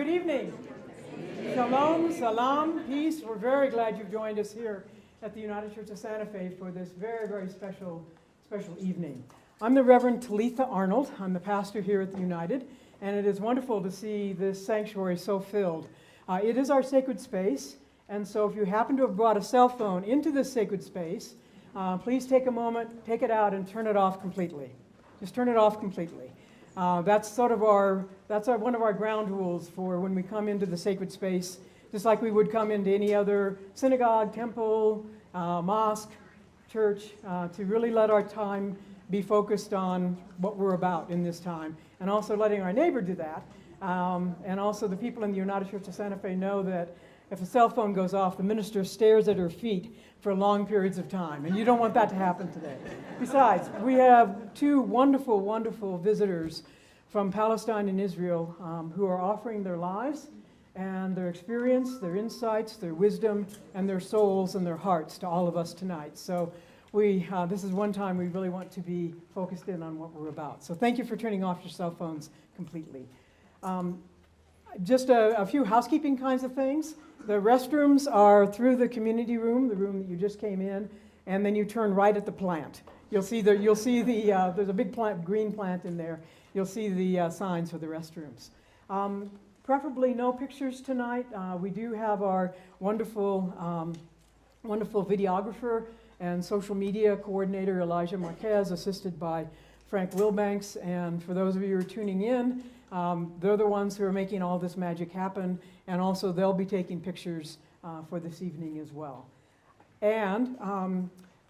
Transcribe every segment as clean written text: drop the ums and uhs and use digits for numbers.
Good evening. Shalom, salam, peace. We're very glad you've joined us here at the United Church of Santa Fe for this very, very special evening. I'm the Reverend Talitha Arnold. I'm the pastor here at the United, and it is wonderful to see this sanctuary so filled. It is our sacred space, and so if you happen to have brought a cell phone into this sacred space, please take a moment, take it out, and turn it off completely. Just turn it off completely. That's one of our ground rules for when we come into the sacred space, just like we would come into any other synagogue, temple, mosque, church, to really let our time be focused on what we're about in this time, and also letting our neighbor do that. And also the people in the United Church of Santa Fe know that if a cell phone goes off, the minister stares at her feet for long periods of time, and you don't want that to happen today. Besides, we have two wonderful, wonderful visitors from Palestine and Israel who are offering their lives and their experience, their insights, their wisdom, and their souls and their hearts to all of us tonight. So this is one time we really want to be focused in on what we're about. So thank you for turning off your cell phones completely. Just a few housekeeping kinds of things. The restrooms are through the community room, the room that you just came in, and then you turn right at the plant. You'll see there's a big plant, green plant in there. You'll see the signs for the restrooms. Preferably no pictures tonight. We do have our wonderful videographer and social media coordinator, Elijah Marquez, assisted by Frank Wilbanks. And for those of you who are tuning in, they're the ones who are making all this magic happen, and also they'll be taking pictures for this evening as well. And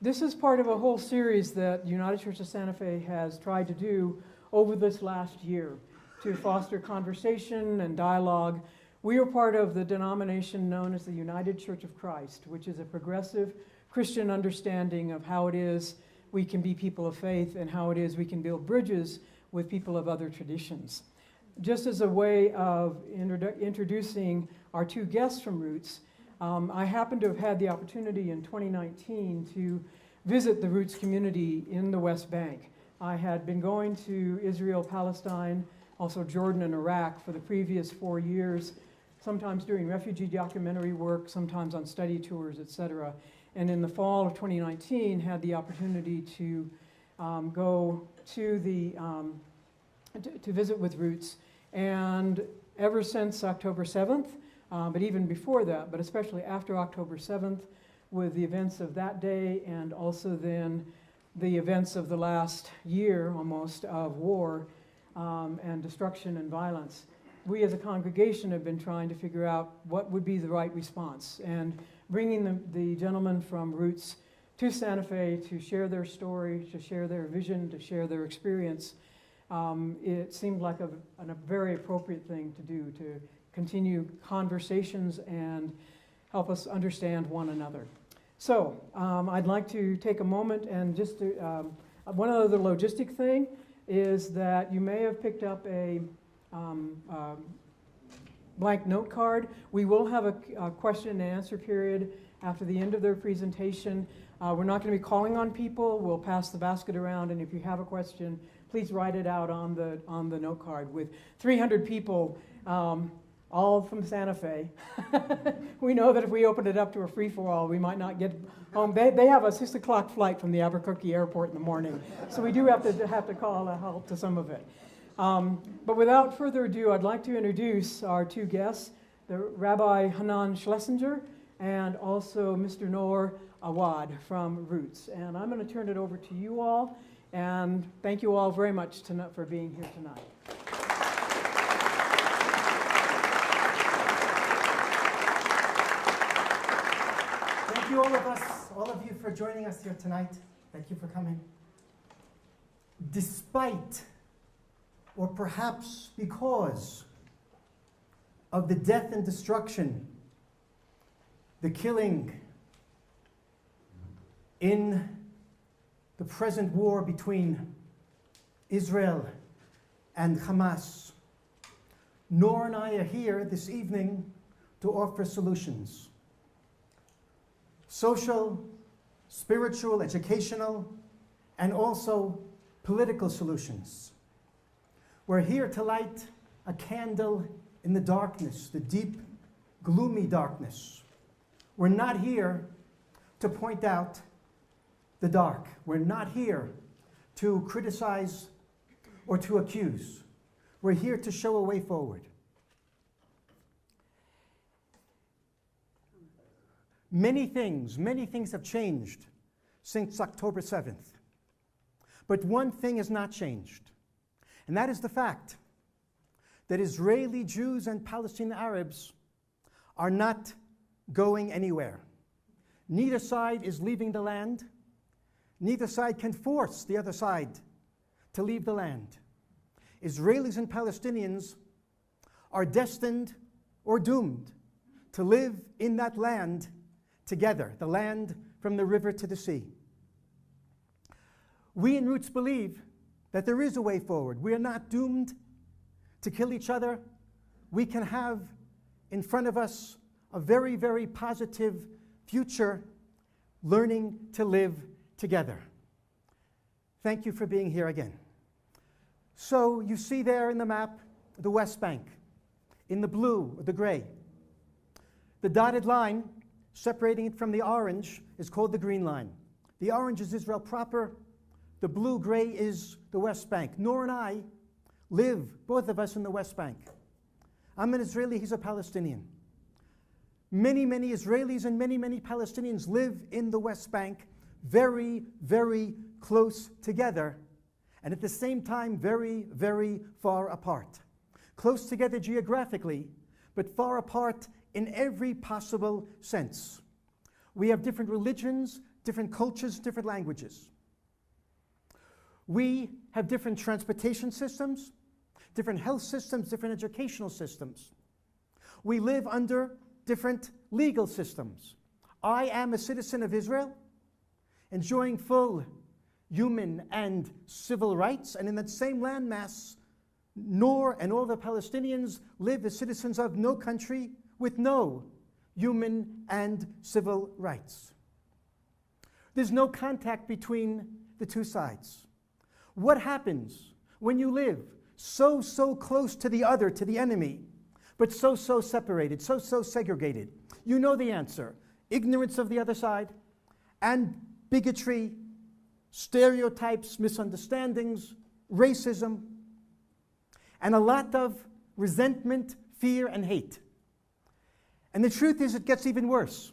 this is part of a whole series that United Church of Santa Fe has tried to do over this last year to foster conversation and dialogue. We are part of the denomination known as the United Church of Christ, which is a progressive Christian understanding of how it is we can be people of faith and how it is we can build bridges with people of other traditions. Just as a way of introducing our two guests from Roots, I happen to have had the opportunity in 2019 to visit the Roots community in the West Bank. I had been going to Israel, Palestine, also Jordan and Iraq for the previous 4 years, sometimes doing refugee documentary work, sometimes on study tours, etc. And in the fall of 2019, had the opportunity to go to to visit with Roots. And ever since October 7th, but even before that, but especially after October 7th, with the events of that day and also then the events of the last year almost of war and destruction and violence, we as a congregation have been trying to figure out what would be the right response. And bringing the gentlemen from Roots to Santa Fe to share their story, to share their vision, to share their experience, it seemed like a very appropriate thing to do, to continue conversations and help us understand one another. So I'd like to take a moment and just to, one other logistic thing is that you may have picked up a blank note card. We will have a question and answer period after the end of their presentation. We're not going to be calling on people. We'll pass the basket around, and if you have a question, please write it out on the note card. With 300 people, all from Santa Fe, we know that if we open it up to a free-for-all, we might not get home. They have a 6 o'clock flight from the Albuquerque airport in the morning, so we do have to call a halt to some of it. But without further ado, I'd like to introduce our two guests, the Rabbi Hanan Schlesinger and also Mr. Noor Awad from Roots. And I'm going to turn it over to you all, and thank you all very much for being here tonight. Thank you all of you for joining us here tonight. Thank you for coming. Despite, or perhaps because of the death and destruction, the killing in the present war between Israel and Hamas, Noor and I are here this evening to offer solutions. Social, spiritual, educational, and also political solutions. We're here to light a candle in the darkness, the deep, gloomy darkness. We're not here to point out the dark. We're not here to criticize or to accuse. We're here to show a way forward. Many things have changed since October 7th. But one thing has not changed, and that is the fact that Israeli Jews and Palestinian Arabs are not going anywhere. Neither side is leaving the land. Neither side can force the other side to leave the land. Israelis and Palestinians are destined or doomed to live in that land together, the land from the river to the sea. We in Roots believe that there is a way forward. We are not doomed to kill each other. We can have in front of us a very, very positive future, learning to live together. Thank you for being here again. So you see there in the map the West Bank, in the blue or the gray. The dotted line separating it from the orange is called the green line. The orange is Israel proper. The blue-gray is the West Bank. Noor and I live, both of us, in the West Bank. I'm an Israeli, he's a Palestinian. Many, many Israelis and many, many Palestinians live in the West Bank, very, very close together, and at the same time, very, very far apart. Close together geographically, but far apart in every possible sense. We have different religions, different cultures, different languages. We have different transportation systems, different health systems, different educational systems. We live under different legal systems. I am a citizen of Israel, enjoying full human and civil rights, and in that same landmass, Noor and all the Palestinians live as citizens of no country with no human and civil rights. There's no contact between the two sides. What happens when you live so close to the other, to the enemy, but so separated, so segregated? You know the answer. Ignorance of the other side, and bigotry, stereotypes, misunderstandings, racism, and a lot of resentment, fear, and hate. And the truth is, it gets even worse.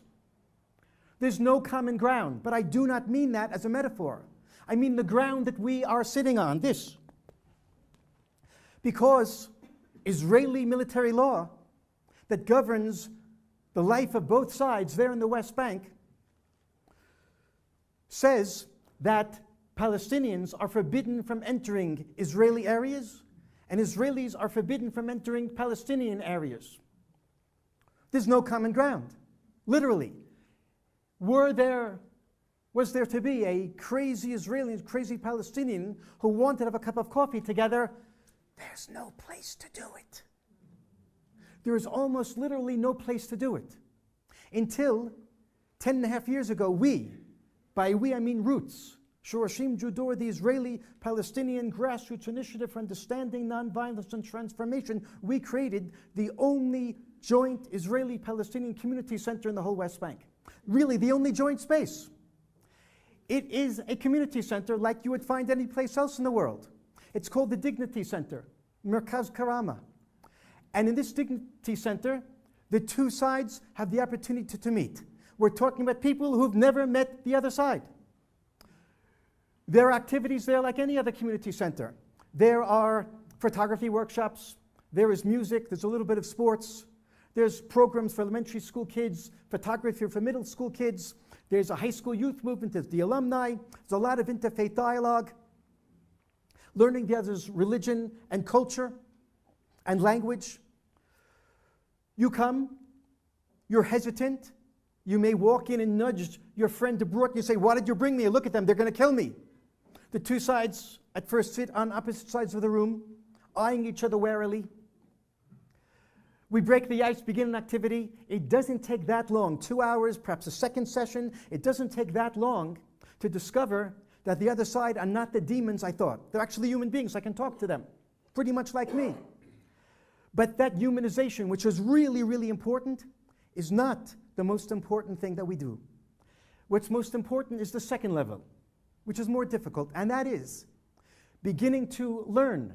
There's no common ground, but I do not mean that as a metaphor. I mean the ground that we are sitting on, this. Because Israeli military law that governs the life of both sides there in the West Bank says that Palestinians are forbidden from entering Israeli areas, and Israelis are forbidden from entering Palestinian areas. There's no common ground, literally. Was there to be a crazy Israeli and crazy Palestinian who wanted to have a cup of coffee together, there's no place to do it. There is almost literally no place to do it. Until 10.5 years ago, by we I mean Roots, Shorashim Judor, the Israeli-Palestinian Grassroots Initiative for Understanding, Nonviolence and Transformation, we created the only joint Israeli-Palestinian community center in the whole West Bank. Really, the only joint space. It is a community center like you would find any place else in the world. It's called the Dignity Center, Merkaz Karama. And in this Dignity Center, the two sides have the opportunity to meet. We're talking about people who've never met the other side. There are activities there like any other community center. There are photography workshops, there is music, there's a little bit of sports, there's programs for elementary school kids, photography for middle school kids, there's a high school youth movement, there's the alumni, there's a lot of interfaith dialogue, learning the other's religion and culture and language. You come, you're hesitant, you may walk in and nudge your friend abroad and you say, why did you bring me? Look at them, they're going to kill me. The two sides at first sit on opposite sides of the room, eyeing each other warily. We break the ice, begin an activity. It doesn't take that long, 2 hours, perhaps a second session. It doesn't take that long to discover that the other side are not the demons I thought. They're actually human beings. I can talk to them, pretty much like me. But that humanization, which is really, really important, is not the most important thing that we do. What's most important is the second level, which is more difficult, and that is beginning to learn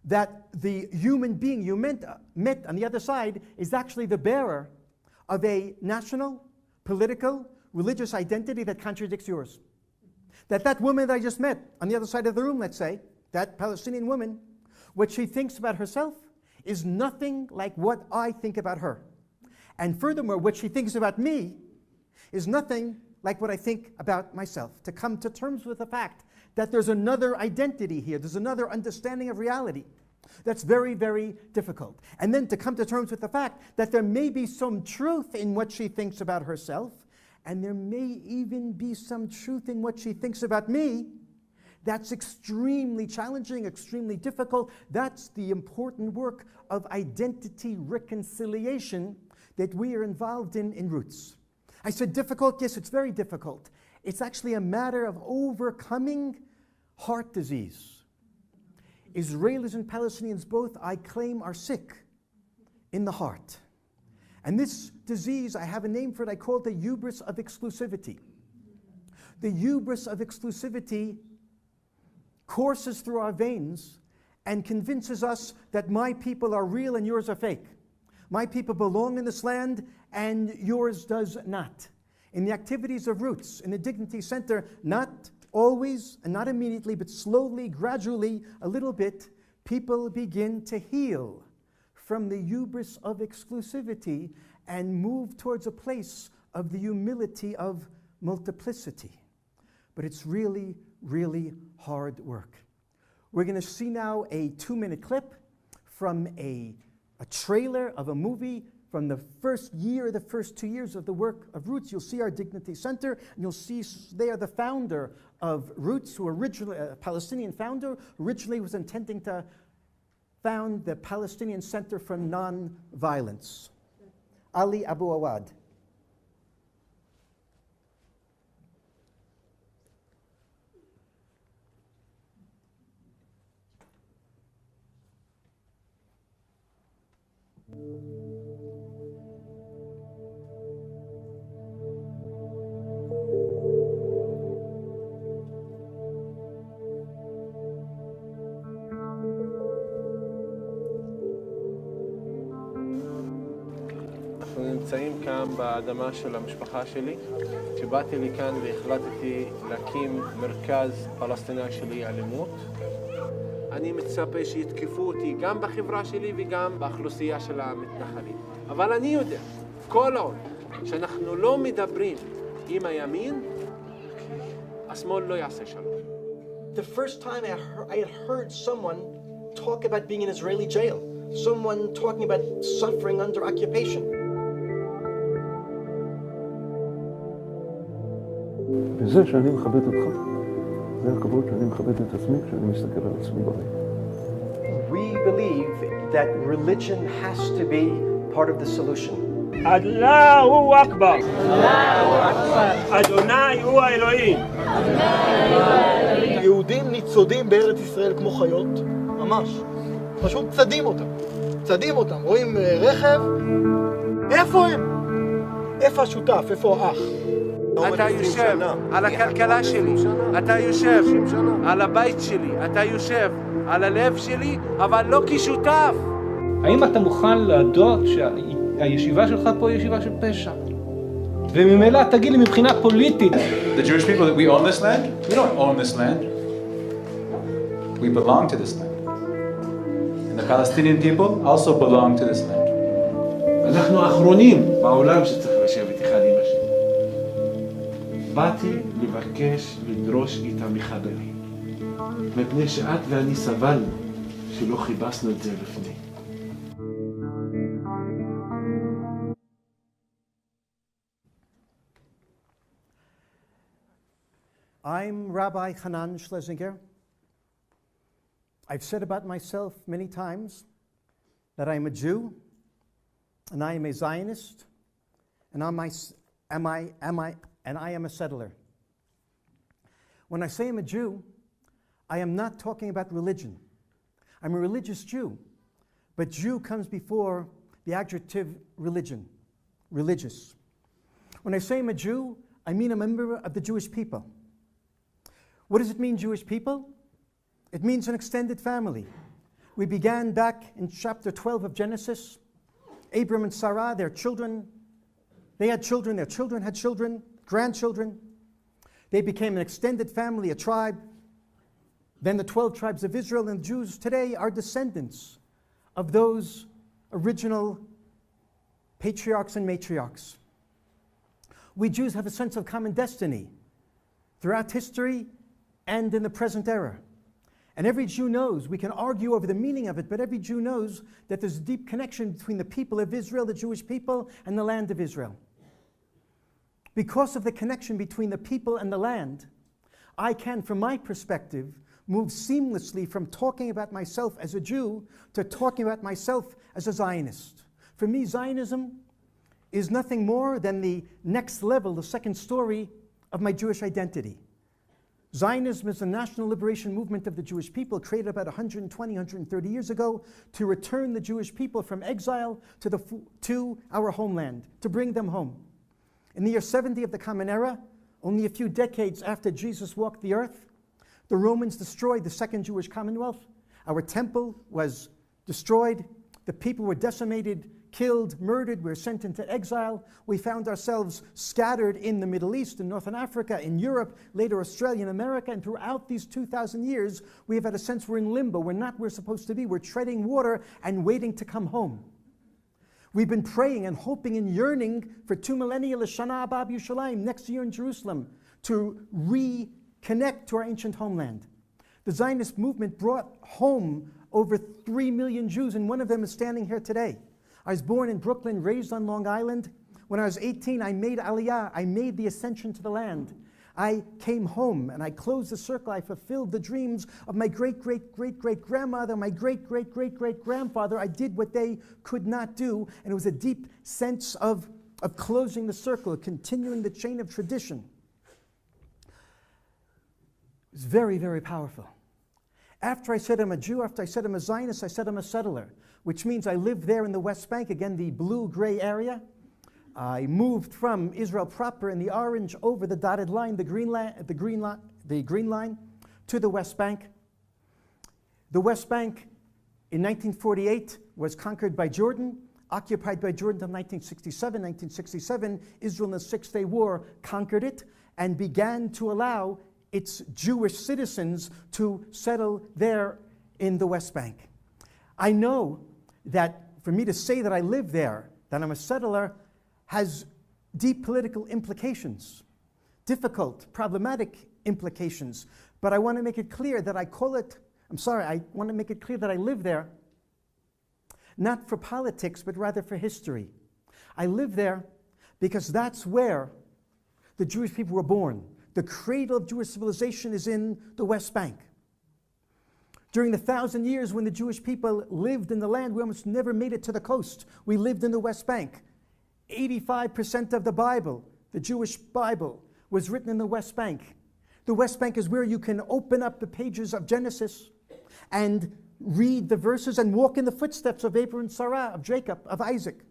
that the human being you met on the other side is actually the bearer of a national, political, religious identity that contradicts yours. That woman that I just met on the other side of the room, let's say, that Palestinian woman, what she thinks about herself is nothing like what I think about her. And furthermore, what she thinks about me is nothing like what I think about myself. To come to terms with the fact that there's another identity here, there's another understanding of reality. That's very, very difficult. And then to come to terms with the fact that there may be some truth in what she thinks about herself, and there may even be some truth in what she thinks about me. That's extremely challenging, extremely difficult. That's the important work of identity reconciliation that we are involved in Roots. I said difficult, yes, it's very difficult. It's actually a matter of overcoming heart disease. Israelis and Palestinians both, I claim, are sick in the heart. And this disease, I have a name for it, I call it the hubris of exclusivity. The hubris of exclusivity courses through our veins and convinces us that my people are real and yours are fake. My people belong in this land and yours does not. In the activities of Roots, in the Dignity Center, not always and not immediately, but slowly, gradually, a little bit, people begin to heal from the hubris of exclusivity and move towards a place of the humility of multiplicity. But it's really, really hard work. We're going to see now a 2-minute clip from a trailer of a movie from the first 2 years of the work of Roots. You'll see our Dignity Center, and you'll see they are the founder of Roots, who originally, a Palestinian founder, originally was intending to found the Palestinian Center for Non-Violence. Ali Abu Awad. אנחנו נמצאים כאן באדמה של המשפחה שלי. כשבאתי לכאן והחלטתי להקים מרכז פלסטיני שלי אלימות. אני מצפה שיתקפו אותי גם בחברה שלי וגם באוכלוסייה של המתנחלים. אבל אני יודע, כל עוד שאנחנו לא מדברים עם הימין, השמאל לא יעשה שלום. The first time I had heard someone talk about being in Israeli jail, someone talking about suffering under occupation. וזה שאני מכבד אותך, זה הכבוד שאני מכבד את עצמי כשאני מסתכל על עצמי בראי. We believe that religion has to be part of the solution. אללהו אכבר. אדוני הוא האלוהים. יהודים ניצודים בארץ ישראל כמו חיות, ממש. פשוט צדים אותם. צדים אותם. רואים רכב, איפה הם? איפה השותף? איפה האח? אתה יושב על הכלכלה שלי, אתה יושב על הבית שלי, אתה יושב על הלב שלי, אבל לא כשותף. האם אתה מוכן להודות שהישיבה שלך פה היא ישיבה של פשע? וממילא תגיד לי מבחינה פוליטית. The Jewish people, that we own this land? We don't own this land. We belong to this land. And the Palestinian people also belong to this land. אנחנו האחרונים בעולם שצריך לשבת אחד עם השני. באתי לבקש לדרוש איתה מחבר. מפני שאת ואני סבלנו שלא חיפשנו את זה לפני. I'm Rabbi Hanan Schlesinger. I've said about myself many times that I'm a Jew, and I am a Zionist, and I am a settler. When I say I'm a Jew, I am not talking about religion. I'm a religious Jew, But Jew comes before the adjective religion, religious. When I say I'm a Jew, I mean a member of the Jewish people. What does it mean, Jewish people? It means an extended family. We began back in chapter 12 of Genesis. Abram and Sarah, their children, they had children, their children had children, grandchildren. They became an extended family, a tribe. Then the 12 tribes of Israel, and Jews today are descendants of those original patriarchs and matriarchs. We Jews have a sense of common destiny throughout history and in the present era. And every Jew knows, we can argue over the meaning of it, but every Jew knows that there's a deep connection between the people of Israel, the Jewish people, and the land of Israel. Because of the connection between the people and the land, I can, from my perspective, move seamlessly from talking about myself as a Jew to talking about myself as a Zionist. For me, Zionism is nothing more than the next level, the second story of my Jewish identity. Zionism is the national liberation movement of the Jewish people, created about 120, 130 years ago to return the Jewish people from exile to our homeland, to bring them home. In the year 70 of the Common Era, only a few decades after Jesus walked the earth, the Romans destroyed the Second Jewish Commonwealth. Our temple was destroyed. The people were decimated, killed, murdered. We were sent into exile. We found ourselves scattered in the Middle East, in Northern Africa, in Europe, later Australia and America. And throughout these 2,000 years, we have had a sense we're in limbo. We're not where we're supposed to be. We're treading water and waiting to come home. We've been praying and hoping and yearning for 2 millennia, L'Shana Abba Yerushalayim, next year in Jerusalem, to reconnect to our ancient homeland. The Zionist movement brought home over 3 million Jews, and one of them is standing here today. I was born in Brooklyn, raised on Long Island. When I was 18, I made Aliyah. I made the ascension to the land. I came home and I closed the circle. I fulfilled the dreams of my great-great-great-great-grandmother, my great-great-great-great-grandfather. I did what they could not do, and it was a deep sense of closing the circle, continuing the chain of tradition. It was very, very powerful. After I said I'm a Jew, after I said I'm a Zionist, I said I'm a settler, which means I lived there in the West Bank, again, the blue-gray area. I moved from Israel proper in the orange over the dotted line, the green line, to the West Bank. The West Bank in 1948 was conquered by Jordan, occupied by Jordan until 1967. 1967, Israel in the Six-Day War conquered it and began to allow its Jewish citizens to settle there in the West Bank. I know that for me to say that I live there, that I'm a settler, has deep political implications, difficult, problematic implications. But I want to make it clear that I want to make it clear that I live there, not for politics, but rather for history. I live there because that's where the Jewish people were born. The cradle of Jewish civilization is in the West Bank. During the 1,000 years when the Jewish people lived in the land, we almost never made it to the coast. We lived in the West Bank. 85% of the Bible, the Jewish Bible, was written in the West Bank. The West Bank is where you can open up the pages of Genesis and read the verses and walk in the footsteps of Abraham and Sarah, of Jacob, of Isaac.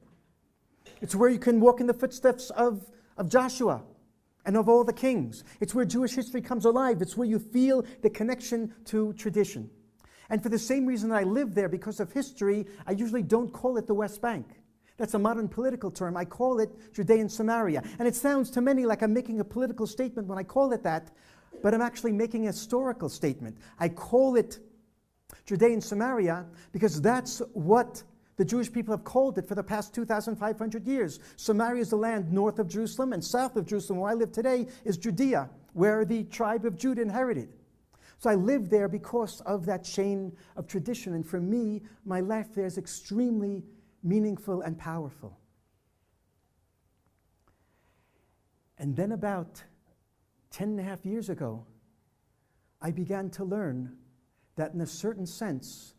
It's where you can walk in the footsteps of Joshua and of all the kings. It's where Jewish history comes alive. It's where you feel the connection to tradition. And for the same reason that I live there, because of history, I usually don't call it the West Bank. That's a modern political term. I call it Judean Samaria. And it sounds to many like I'm making a political statement when I call it that, but I'm actually making a historical statement. I call it Judean Samaria because that's what the Jewish people have called it for the past 2,500 years. Samaria is the land north of Jerusalem, and south of Jerusalem, where I live today, is Judea, where the tribe of Judah inherited. So I live there because of that chain of tradition. And for me, my life there is extremely meaningful and powerful. And then about 10.5 years ago, I began to learn that in a certain sense,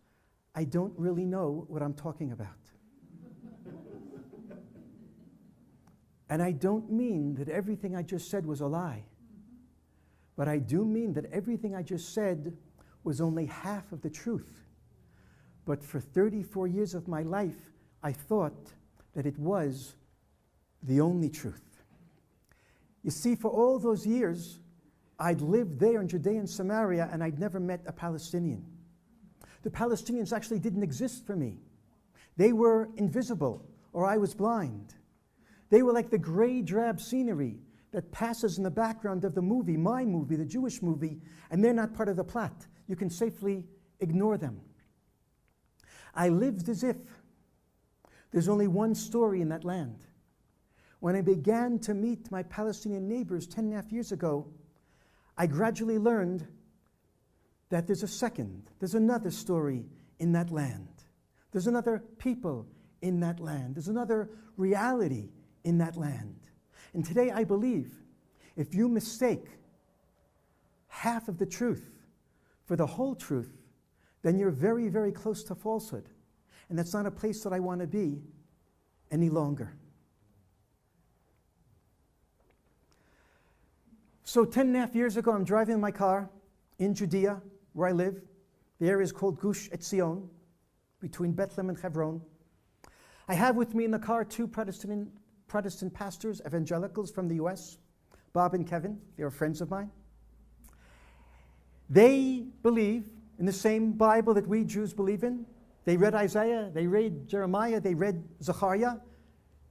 I don't really know what I'm talking about. And I don't mean that everything I just said was a lie, but I do mean that everything I just said was only half of the truth. But for 34 years of my life, I thought that it was the only truth. You see, for all those years, I'd lived there in Judea and Samaria, and I'd never met a Palestinian. The Palestinians actually didn't exist for me. They were invisible, or I was blind. They were like the gray, drab scenery that passes in the background of the movie, my movie, the Jewish movie, and they're not part of the plot. You can safely ignore them. I lived as if there's only one story in that land. When I began to meet my Palestinian neighbors 10.5 years ago, I gradually learned that there's another story in that land. There's another people in that land. There's another reality in that land. And today I believe if you mistake half of the truth for the whole truth, then you're very, very close to falsehood. And that's not a place that I want to be any longer. So 10.5 years ago, I'm driving in my car in Judea, where I live. The area is called Gush Etzion, between Bethlehem and Hebron. I have with me in the car two Protestant pastors, evangelicals from the US, Bob and Kevin. They are friends of mine. They believe in the same Bible that we Jews believe in. They read Isaiah, they read Jeremiah, they read Zechariah.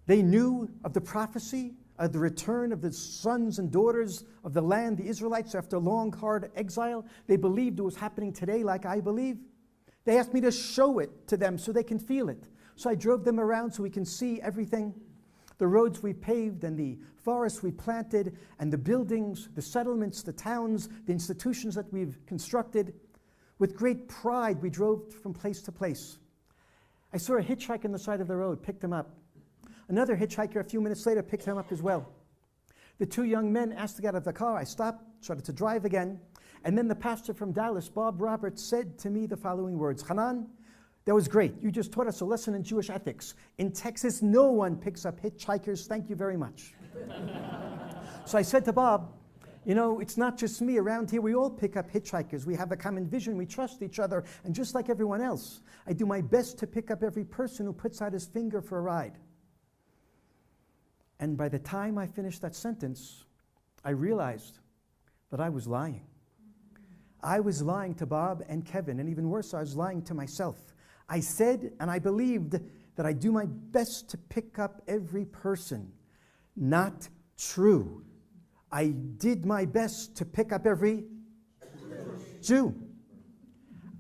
They knew of the prophecy of the return of the sons and daughters of the land, the Israelites, after long, hard exile. They believed it was happening today like I believe. They asked me to show it to them so they can feel it. So I drove them around so we can see everything. The roads we paved and the forests we planted and the buildings, the settlements, the towns, the institutions that we've constructed. With great pride, we drove from place to place. I saw a hitchhiker on the side of the road, picked him up. Another hitchhiker a few minutes later picked him up as well. The two young men asked to get out of the car. I stopped, started to drive again. And then the pastor from Dallas, Bob Roberts, said to me the following words: Hanan, that was great. You just taught us a lesson in Jewish ethics. In Texas, no one picks up hitchhikers. Thank you very much. So I said to Bob, you know, it's not just me. Around here, we all pick up hitchhikers. We have a common vision. We trust each other. And just like everyone else, I do my best to pick up every person who puts out his finger for a ride. And by the time I finished that sentence, I realized that I was lying. I was lying to Bob and Kevin, and even worse, I was lying to myself. I said, and I believed, that I do my best to pick up every person. Not true. I did my best to pick up every Jew.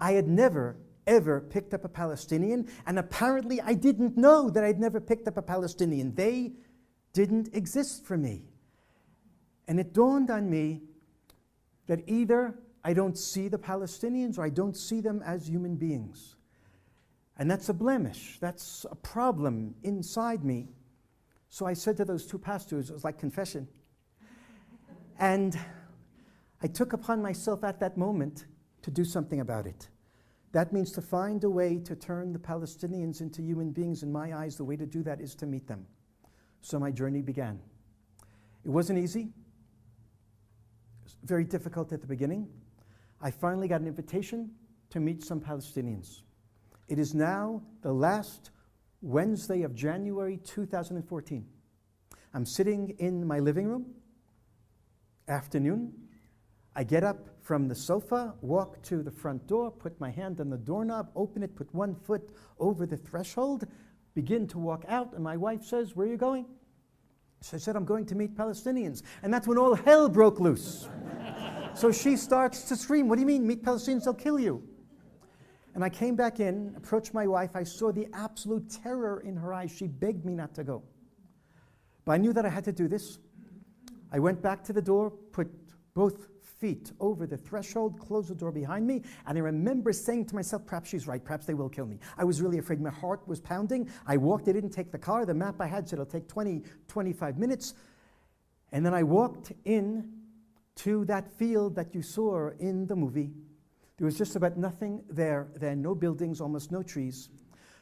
I had never, ever picked up a Palestinian, and apparently I didn't know that I'd never picked up a Palestinian. They didn't exist for me. And it dawned on me that either I don't see the Palestinians or I don't see them as human beings. And that's a blemish. That's a problem inside me. So I said to those two pastors, it was like confession. And I took upon myself at that moment to do something about it. That means to find a way to turn the Palestinians into human beings. In my eyes, the way to do that is to meet them. So my journey began. It wasn't easy. It was very difficult at the beginning. I finally got an invitation to meet some Palestinians. It is now the last Wednesday of January 2014. I'm sitting in my living room, afternoon. I get up from the sofa, walk to the front door, put my hand on the doorknob, open it, put one foot over the threshold, begin to walk out, and my wife says, "Where are you going?" So I said, "I'm going to meet Palestinians." And that's when all hell broke loose. So she starts to scream, "What do you mean, meet Palestinians? They'll kill you." And I came back in, approached my wife. I saw the absolute terror in her eyes. She begged me not to go. But I knew that I had to do this. I went back to the door, put both feet over the threshold, closed the door behind me, and I remember saying to myself, perhaps she's right, perhaps they will kill me. I was really afraid. My heart was pounding. I walked, I didn't take the car. The map I had said it'll take 25 minutes. And then I walked in to that field that you saw in the movie. There was just about nothing there then, no buildings, almost no trees.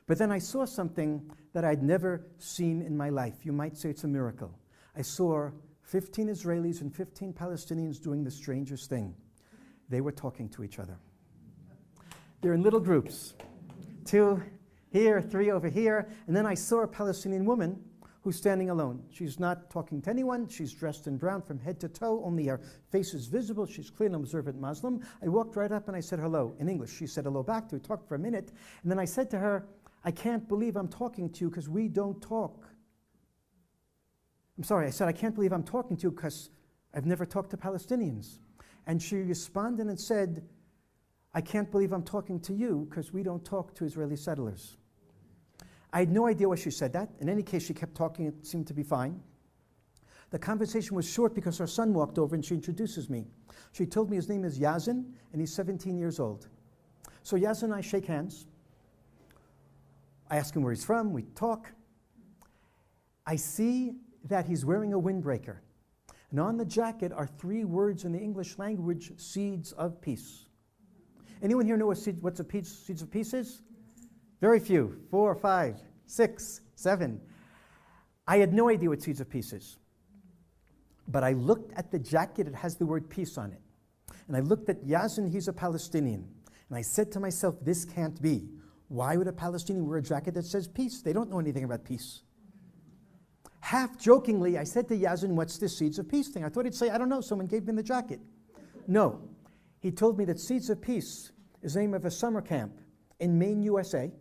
But then I saw something that I'd never seen in my life. You might say it's a miracle. I saw 15 Israelis and 15 Palestinians doing the strangest thing. They were talking to each other. They're in little groups. 2 here, 3 over here, and then I saw a Palestinian woman who's standing alone. She's not talking to anyone. She's dressed in brown from head to toe. Only her face is visible. She's clearly an observant Muslim. I walked right up and I said hello in English. She said hello back to me. We talked for a minute. And then I said to her, I can't believe I'm talking to you because we don't talk. I'm sorry, I said, I can't believe I'm talking to you because I've never talked to Palestinians. And she responded and said, I can't believe I'm talking to you because we don't talk to Israeli settlers. I had no idea why she said that. In any case, she kept talking. It seemed to be fine. The conversation was short because her son walked over and she introduces me. She told me his name is Yazin and he's 17 years old. So Yazin and I shake hands. I ask him where he's from. We talk. I see that he's wearing a windbreaker. And on the jacket are 3 words in the English language, seeds of peace. Anyone here know what seeds of peace is? Very few. 4, 5, 6, 7. I had no idea what seeds of peace is. But I looked at the jacket, it has the word peace on it. And I looked at Yazin, he's a Palestinian. And I said to myself, this can't be. Why would a Palestinian wear a jacket that says peace? They don't know anything about peace. Half jokingly, I said to Yazin, what's this seeds of peace thing? I thought he'd say, I don't know, someone gave me the jacket. No. He told me that Seeds of Peace is the name of a summer camp in Maine, USA.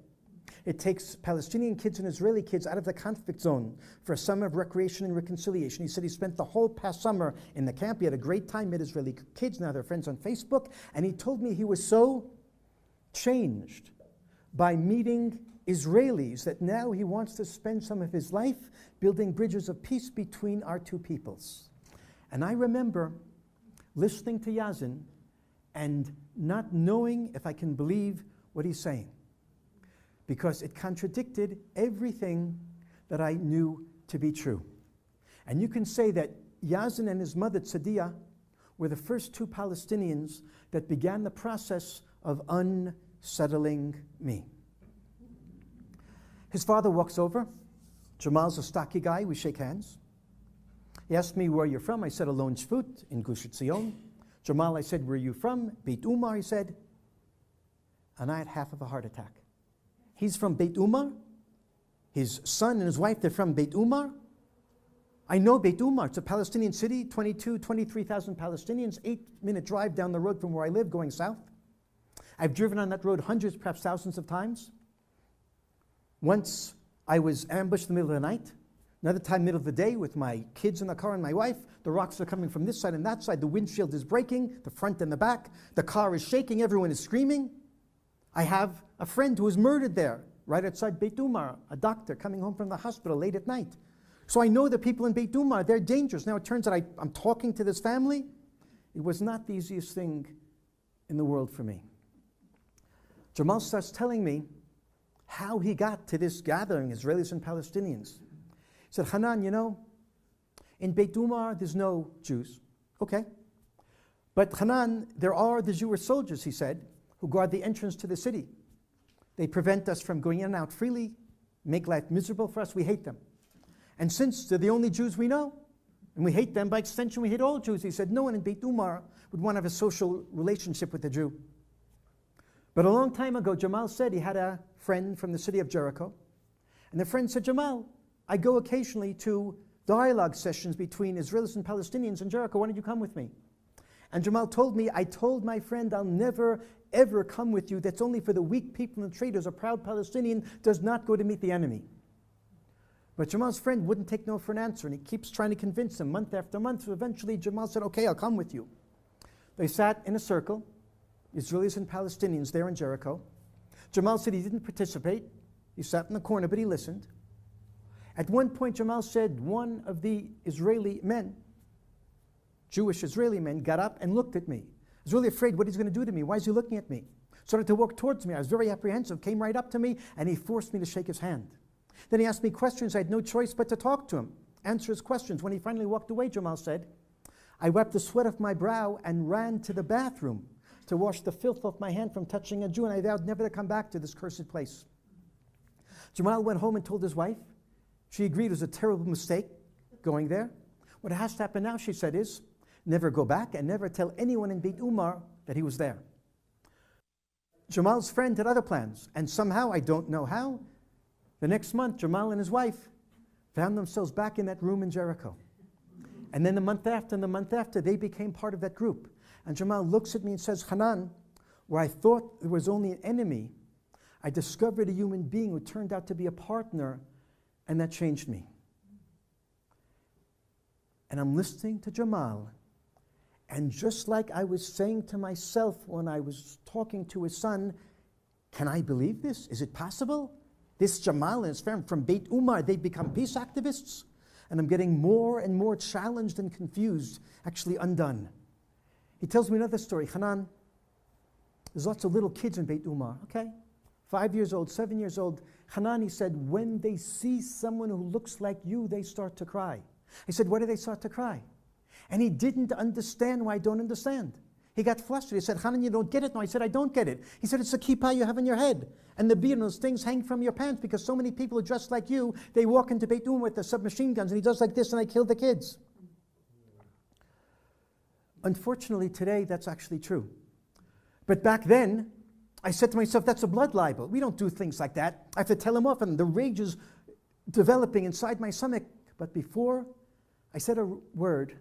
It takes Palestinian kids and Israeli kids out of the conflict zone for a summer of recreation and reconciliation. He said he spent the whole past summer in the camp. He had a great time, met Israeli kids, now they're friends on Facebook. And he told me he was so changed by meeting Israelis that now he wants to spend some of his life building bridges of peace between our two peoples. And I remember listening to Yazin and not knowing if I can believe what he's saying, because it contradicted everything that I knew to be true. And you can say that Yazin and his mother Tzadia were the first 2 Palestinians that began the process of unsettling me. His father walks over. Jamal's a stocky guy. We shake hands. He asked me where you're from. I said, Alon Shvut in Gush Etzion. Jamal, I said, where are you from? Beit Umar, he said. And I had half of a heart attack. He's from Beit Umar. His son and his wife, they're from Beit Umar. I know Beit Umar. It's a Palestinian city, 23,000 Palestinians, 8-minute drive down the road from where I live going south. I've driven on that road hundreds, perhaps thousands of times. Once I was ambushed in the middle of the night. Another time, middle of the day, with my kids in the car and my wife. The rocks are coming from this side and that side. The windshield is breaking, the front and the back. The car is shaking. Everyone is screaming. I have a friend who was murdered there, right outside Beit Umar, a doctor coming home from the hospital late at night. So I know the people in Beit Umar, they're dangerous. Now it turns out I'm talking to this family. It was not the easiest thing in the world for me. Jamal starts telling me how he got to this gathering, Israelis and Palestinians. He said, Hanan, you know, in Beit Umar there's no Jews. Okay. But Hanan, there are the Jewish soldiers, he said, who guard the entrance to the city. They prevent us from going in and out freely, make life miserable for us. We hate them. And since they're the only Jews we know, and we hate them, by extension we hate all Jews, he said, no one in Beit Umar would want to have a social relationship with a Jew. But a long time ago, Jamal said he had a friend from the city of Jericho. And the friend said, Jamal, I go occasionally to dialogue sessions between Israelis and Palestinians in Jericho. Why don't you come with me? And Jamal told me, I told my friend, I'll never, ever come with you. That's only for the weak people and traitors. A proud Palestinian does not go to meet the enemy. But Jamal's friend wouldn't take no for an answer, and he keeps trying to convince him month after month. So eventually Jamal said, okay, I'll come with you. They sat in a circle, Israelis and Palestinians there in Jericho. Jamal said he didn't participate. He sat in the corner, but he listened. At one point, Jamal said one of the Israeli men, Jewish Israeli men, got up and looked at me. I was really afraid what he's going to do to me. Why is he looking at me? Started to walk towards me. I was very apprehensive, came right up to me, and he forced me to shake his hand. Then he asked me questions. I had no choice but to talk to him, answer his questions. When he finally walked away, Jamal said, I wiped the sweat off my brow and ran to the bathroom to wash the filth off my hand from touching a Jew, and I vowed never to come back to this cursed place. Jamal went home and told his wife. She agreed it was a terrible mistake going there. What has to happen now, she said, is never go back and never tell anyone in Beit Umar that he was there. Jamal's friend had other plans, and somehow, I don't know how, the next month, Jamal and his wife found themselves back in that room in Jericho. And then the month after and the month after, they became part of that group. And Jamal looks at me and says, Hanan, where I thought there was only an enemy, I discovered a human being who turned out to be a partner, and that changed me. And I'm listening to Jamal, and just like I was saying to myself when I was talking to his son, can I believe this? Is it possible? This Jamal and his friend from Beit Umar, they've become peace activists? And I'm getting more and more challenged and confused, actually undone. He tells me another story. Hanan, there's lots of little kids in Beit Umar, okay? 5 years old, 7 years old. Hanan, he said, when they see someone who looks like you, they start to cry. He said, why do they start to cry? And he didn't understand why I don't understand. He got flustered. He said, Hanan, you don't get it? No, I said, I don't get it. He said, it's the kippah you have on your head. And the beard and those things hang from your pants because so many people are dressed like you. They walk into Beit Umar with the submachine guns and he does like this and I kill the kids. Unfortunately, today, that's actually true. But back then, I said to myself, that's a blood libel. We don't do things like that. I have to tell him off, and the rage is developing inside my stomach. But before I said a word,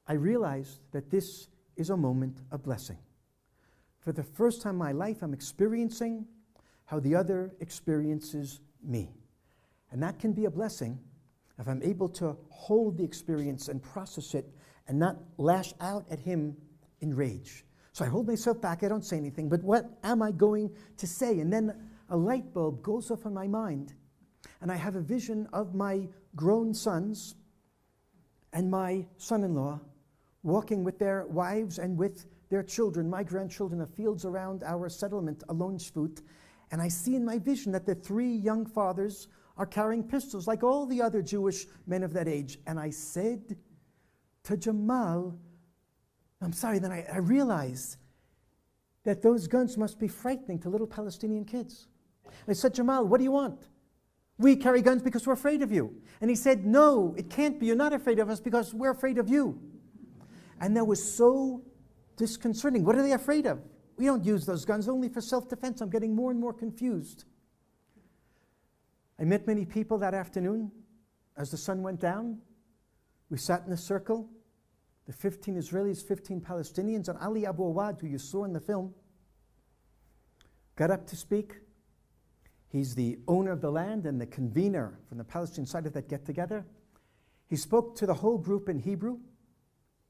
I realized that this is a moment of blessing. For the first time in my life, I'm experiencing how the other experiences me. And that can be a blessing if I'm able to hold the experience and process it and not lash out at him in rage. So I hold myself back, I don't say anything, but what am I going to say? And then a light bulb goes off in my mind, and I have a vision of my grown sons and my son-in-law walking with their wives and with their children, my grandchildren, in the fields around our settlement, Alon Shvut. And I see in my vision that the three young fathers are carrying pistols like all the other Jewish men of that age. And I said to Jamal, I'm sorry, then I realized that those guns must be frightening to little Palestinian kids. And I said, Jamal, what do you want? We carry guns because we're afraid of you. And he said, no, it can't be. You're not afraid of us because we're afraid of you. And that was so disconcerting. What are they afraid of? We don't use those guns only for self-defense. I'm getting more and more confused. I met many people that afternoon as the sun went down. We sat in a circle. The 15 Israelis, 15 Palestinians, and Ali Abu Awad, who you saw in the film, got up to speak. He's the owner of the land and the convener from the Palestinian side of that get-together. He spoke to the whole group in Hebrew,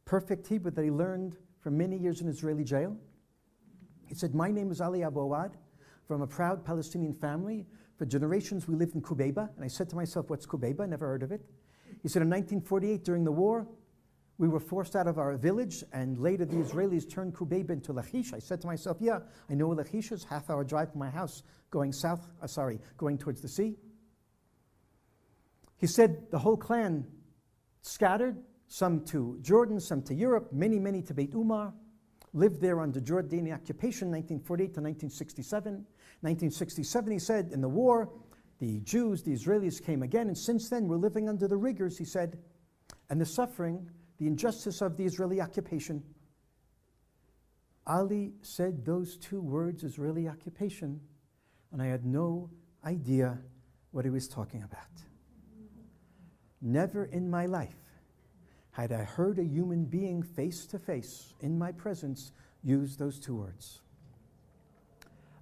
perfect Hebrew that he learned for many years in Israeli jail. He said, my name is Ali Abu Awad, from a proud Palestinian family. For generations we lived in Kubeba. And I said to myself, what's Kubeba? Never heard of it. He said, in 1948, during the war, we were forced out of our village, and later the Israelis turned Kubeba into Lachish. I said to myself, yeah, I know where Lachish is, half-hour drive from my house, going going towards the sea. He said the whole clan scattered, some to Jordan, some to Europe, many, many to Beit Umar, lived there under Jordanian occupation, 1948 to 1967. 1967, he said, in the war, the Jews, the Israelis came again, and since then we're living under the rigors, he said, and the suffering, the injustice of the Israeli occupation. Ali said those two words, Israeli occupation, and I had no idea what he was talking about. Never in my life had I heard a human being face to face in my presence use those two words.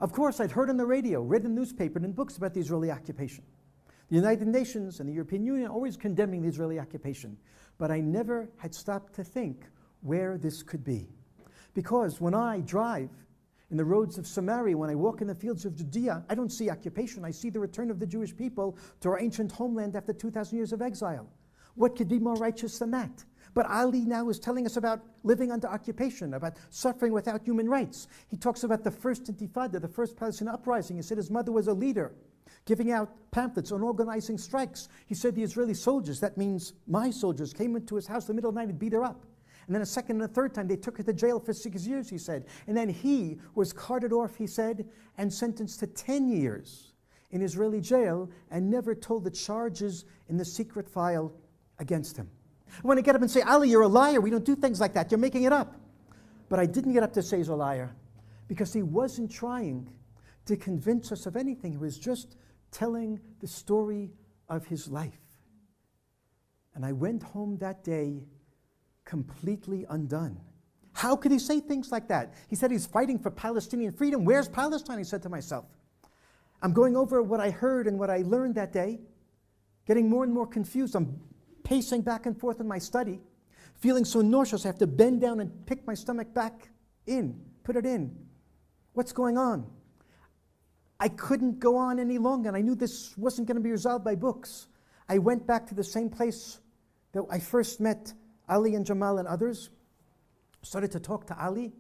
Of course, I'd heard on the radio, read in the newspaper and in books about the Israeli occupation. The United Nations and the European Union always condemning the Israeli occupation. But I never had stopped to think where this could be. Because when I drive in the roads of Samaria, when I walk in the fields of Judea, I don't see occupation. I see the return of the Jewish people to our ancient homeland after 2,000 years of exile. What could be more righteous than that? But Ali now is telling us about living under occupation, about suffering without human rights. He talks about the first Intifada, the first Palestinian uprising. He said his mother was a leader, giving out pamphlets on organizing strikes. He said the Israeli soldiers, that means my soldiers, came into his house in the middle of the night and beat her up. And then a second and a third time, they took her to jail for 6 years, he said. And then he was carted off, he said, and sentenced to 10 years in Israeli jail and never told the charges in the secret file against him. I want to get up and say, Ali, you're a liar. We don't do things like that. You're making it up. But I didn't get up to say he's a liar because he wasn't trying to convince us of anything. He was just telling the story of his life. And I went home that day completely undone. How could he say things like that? He said he's fighting for Palestinian freedom. Where's Palestine? I said to myself. I'm going over what I heard and what I learned that day, getting more and more confused. I'm pacing back and forth in my study, feeling so nauseous I have to bend down and pick my stomach back in, put it in. What's going on? I couldn't go on any longer, and I knew this wasn't going to be resolved by books. I went back to the same place that I first met Ali and Jamal and others, started to talk to Ali.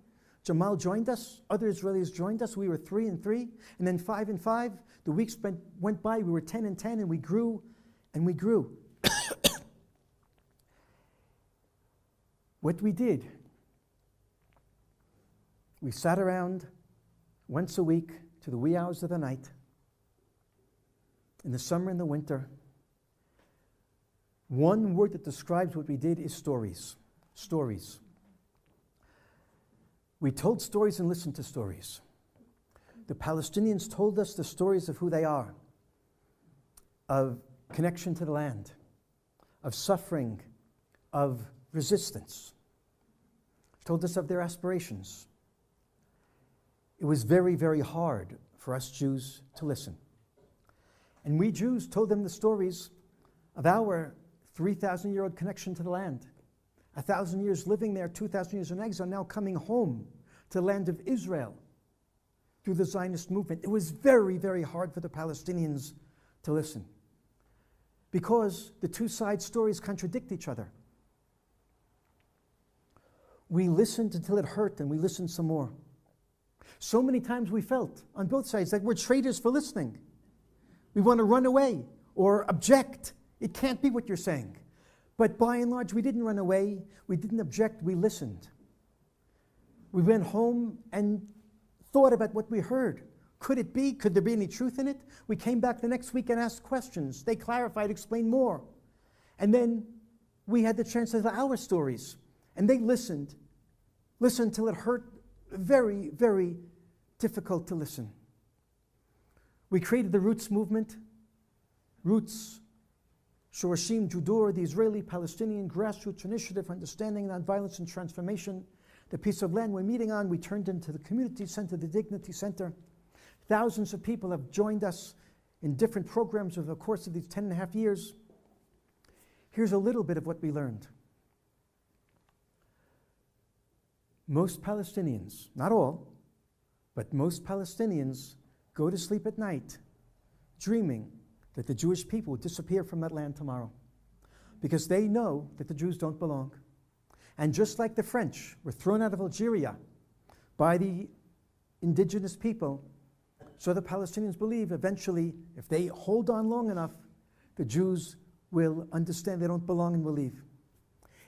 Jamal joined us, other Israelis joined us. We were 3 and 3, and then 5 and 5. The weeks went by, we were 10 and 10, and we grew and we grew. What we did, we sat around once a week to the wee hours of the night, in the summer and the winter. One word that describes what we did is stories. Stories. We told stories and listened to stories. The Palestinians told us the stories of who they are, of connection to the land, of suffering, of resistance. Told us of their aspirations. It was very, very hard for us Jews to listen. And we Jews told them the stories of our 3,000-year-old connection to the land. 1,000 years living there, 2,000 years in exile, now coming home to the land of Israel through the Zionist movement. It was very, very hard for the Palestinians to listen because the two side stories contradict each other. We listened until it hurt, and we listened some more. So many times we felt on both sides that we're traitors for listening. We want to run away or object. It can't be what you're saying. But by and large, we didn't run away. We didn't object. We listened. We went home and thought about what we heard. Could it be? Could there be any truth in it? We came back the next week and asked questions. They clarified, explained more. And then we had the chance to tell our stories. And they listened till it hurt. Very, very difficult to listen. We created the Roots movement. Roots, Shorashim Judur, the Israeli-Palestinian grassroots initiative for understanding nonviolence and transformation. The piece of land we're meeting on, we turned into the community center, the Dignity Center. Thousands of people have joined us in different programs over the course of these 10.5 years. Here's a little bit of what we learned. Most Palestinians, not all, but most Palestinians go to sleep at night dreaming that the Jewish people will disappear from that land tomorrow because they know that the Jews don't belong. And just like the French were thrown out of Algeria by the indigenous people, so the Palestinians believe eventually, if they hold on long enough, the Jews will understand they don't belong and will leave.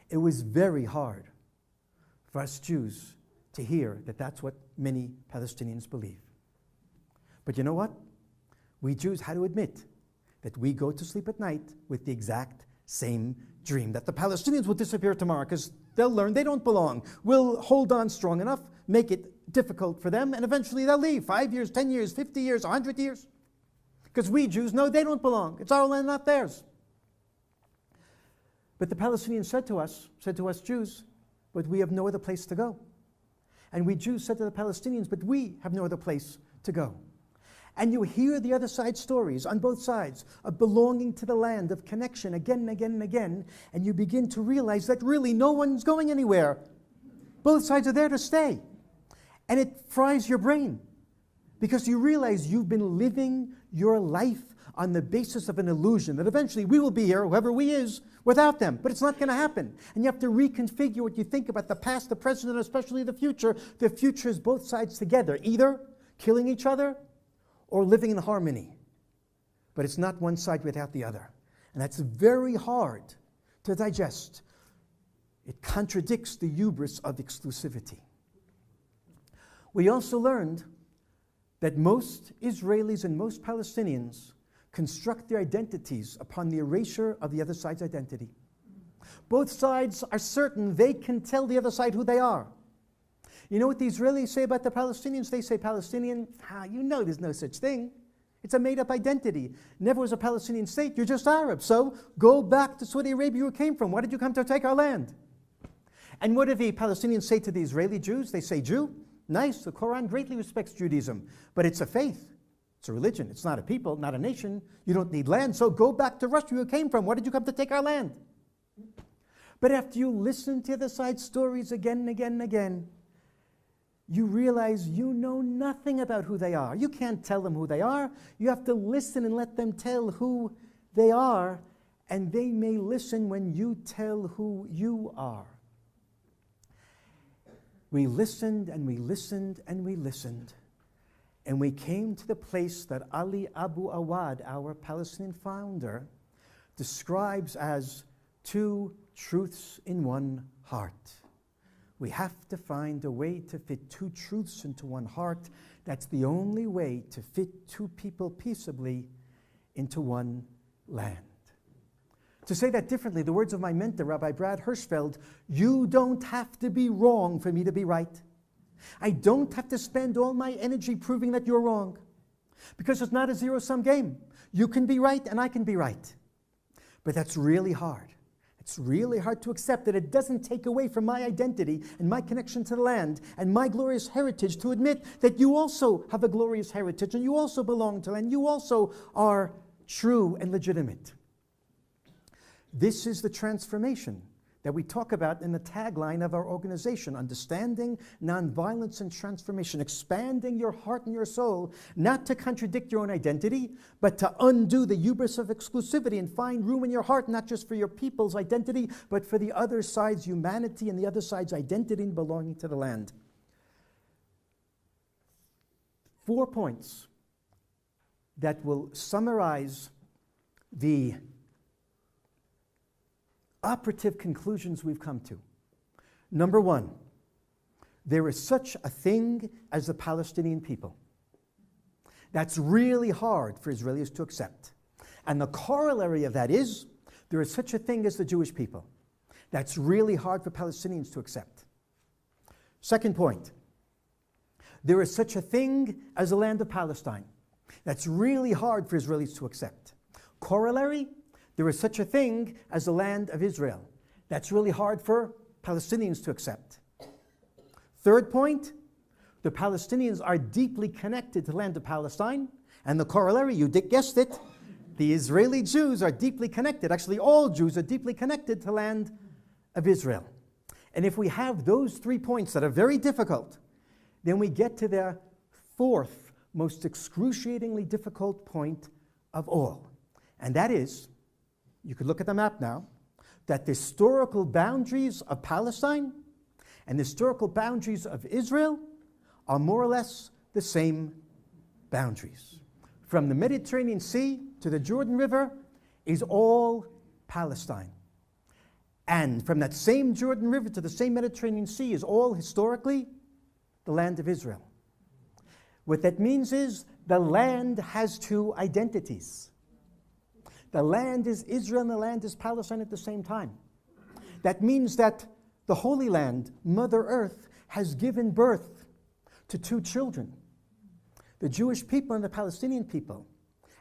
It was very hard for us Jews to hear that that's what many Palestinians believe. But you know what? We Jews had to admit that we go to sleep at night with the exact same dream, that the Palestinians will disappear tomorrow because they'll learn they don't belong. We'll hold on strong enough, make it difficult for them, and eventually they'll leave. 5 years, 10 years, 50 years, 100 years. Because we Jews know they don't belong. It's our land, not theirs. But the Palestinians said to us Jews, but we have no other place to go. And we Jews said to the Palestinians, but we have no other place to go. And you hear the other side stories on both sides of belonging to the land, of connection again and again and again, and you begin to realize that really no one's going anywhere. Both sides are there to stay. And it fries your brain because you realize you've been living your life on the basis of an illusion that eventually we will be here, whoever we is, without them. But it's not going to happen. And you have to reconfigure what you think about the past, the present, and especially the future. The future is both sides together, either killing each other or living in harmony. But it's not one side without the other. And that's very hard to digest. It contradicts the hubris of exclusivity. We also learned that most Israelis and most Palestinians construct their identities upon the erasure of the other side's identity. Both sides are certain they can tell the other side who they are. You know what the Israelis say about the Palestinians? They say Palestinian, you know there's no such thing. It's a made-up identity. Never was a Palestinian state, you're just Arab. So go back to Saudi Arabia you came from. Why did you come to take our land? And what do the Palestinians say to the Israeli Jews? They say, Jew, nice, the Quran greatly respects Judaism, but it's a faith. It's a religion. It's not a people, not a nation. You don't need land, so go back to Russia you came from. Why did you come to take our land? But after you listen to the side stories again and again and again, you realize you know nothing about who they are. You can't tell them who they are. You have to listen and let them tell who they are, and they may listen when you tell who you are. We listened and we listened and we listened, and we came to the place that Ali Abu Awad, our Palestinian founder, describes as two truths in one heart. We have to find a way to fit two truths into one heart. That's the only way to fit two people peaceably into one land. To say that differently, the words of my mentor, Rabbi Brad Hirschfeld, you don't have to be wrong for me to be right. I don't have to spend all my energy proving that you're wrong, because it's not a zero-sum game. You can be right and I can be right. But that's really hard. It's really hard to accept that it doesn't take away from my identity and my connection to the land and my glorious heritage to admit that you also have a glorious heritage and you also belong to land. You also are true and legitimate. This is the transformation that we talk about in the tagline of our organization: understanding nonviolence and transformation, expanding your heart and your soul, not to contradict your own identity, but to undo the hubris of exclusivity and find room in your heart, not just for your people's identity, but for the other side's humanity and the other side's identity in belonging to the land. 4 points that will summarize the operative conclusions we've come to. Number one, there is such a thing as the Palestinian people. That's really hard for Israelis to accept. And the corollary of that is, there is such a thing as the Jewish people. That's really hard for Palestinians to accept. Second point, there is such a thing as the land of Palestine. That's really hard for Israelis to accept. Corollary, there is such a thing as the land of Israel. That's really hard for Palestinians to accept. Third point, the Palestinians are deeply connected to the land of Palestine, and the corollary, you guessed it, the Israeli Jews are deeply connected. Actually, all Jews are deeply connected to the land of Israel. And if we have those 3 points that are very difficult, then we get to the fourth, most excruciatingly difficult point of all. And that is, you could look at the map now, that the historical boundaries of Palestine and the historical boundaries of Israel are more or less the same boundaries. From the Mediterranean Sea to the Jordan River is all Palestine. And from that same Jordan River to the same Mediterranean Sea is all historically the land of Israel. What that means is the land has two identities. The land is Israel and the land is Palestine at the same time. That means that the Holy Land, Mother Earth, has given birth to two children, the Jewish people and the Palestinian people.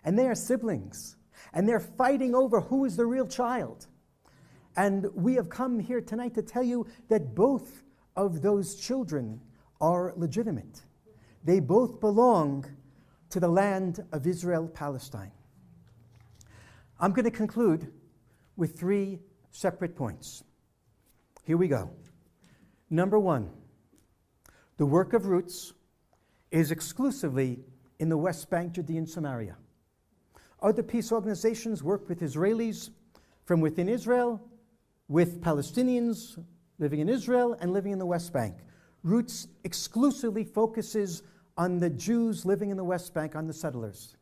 And they are siblings. And they're fighting over who is the real child. And we have come here tonight to tell you that both of those children are legitimate. They both belong to the land of Israel, Palestine. I'm going to conclude with 3 separate points. Here we go. Number 1, the work of Roots is exclusively in the West Bank, Judea, and Samaria. Other peace organizations work with Israelis from within Israel, with Palestinians living in Israel and living in the West Bank. Roots exclusively focuses on the Jews living in the West Bank, on the settlers.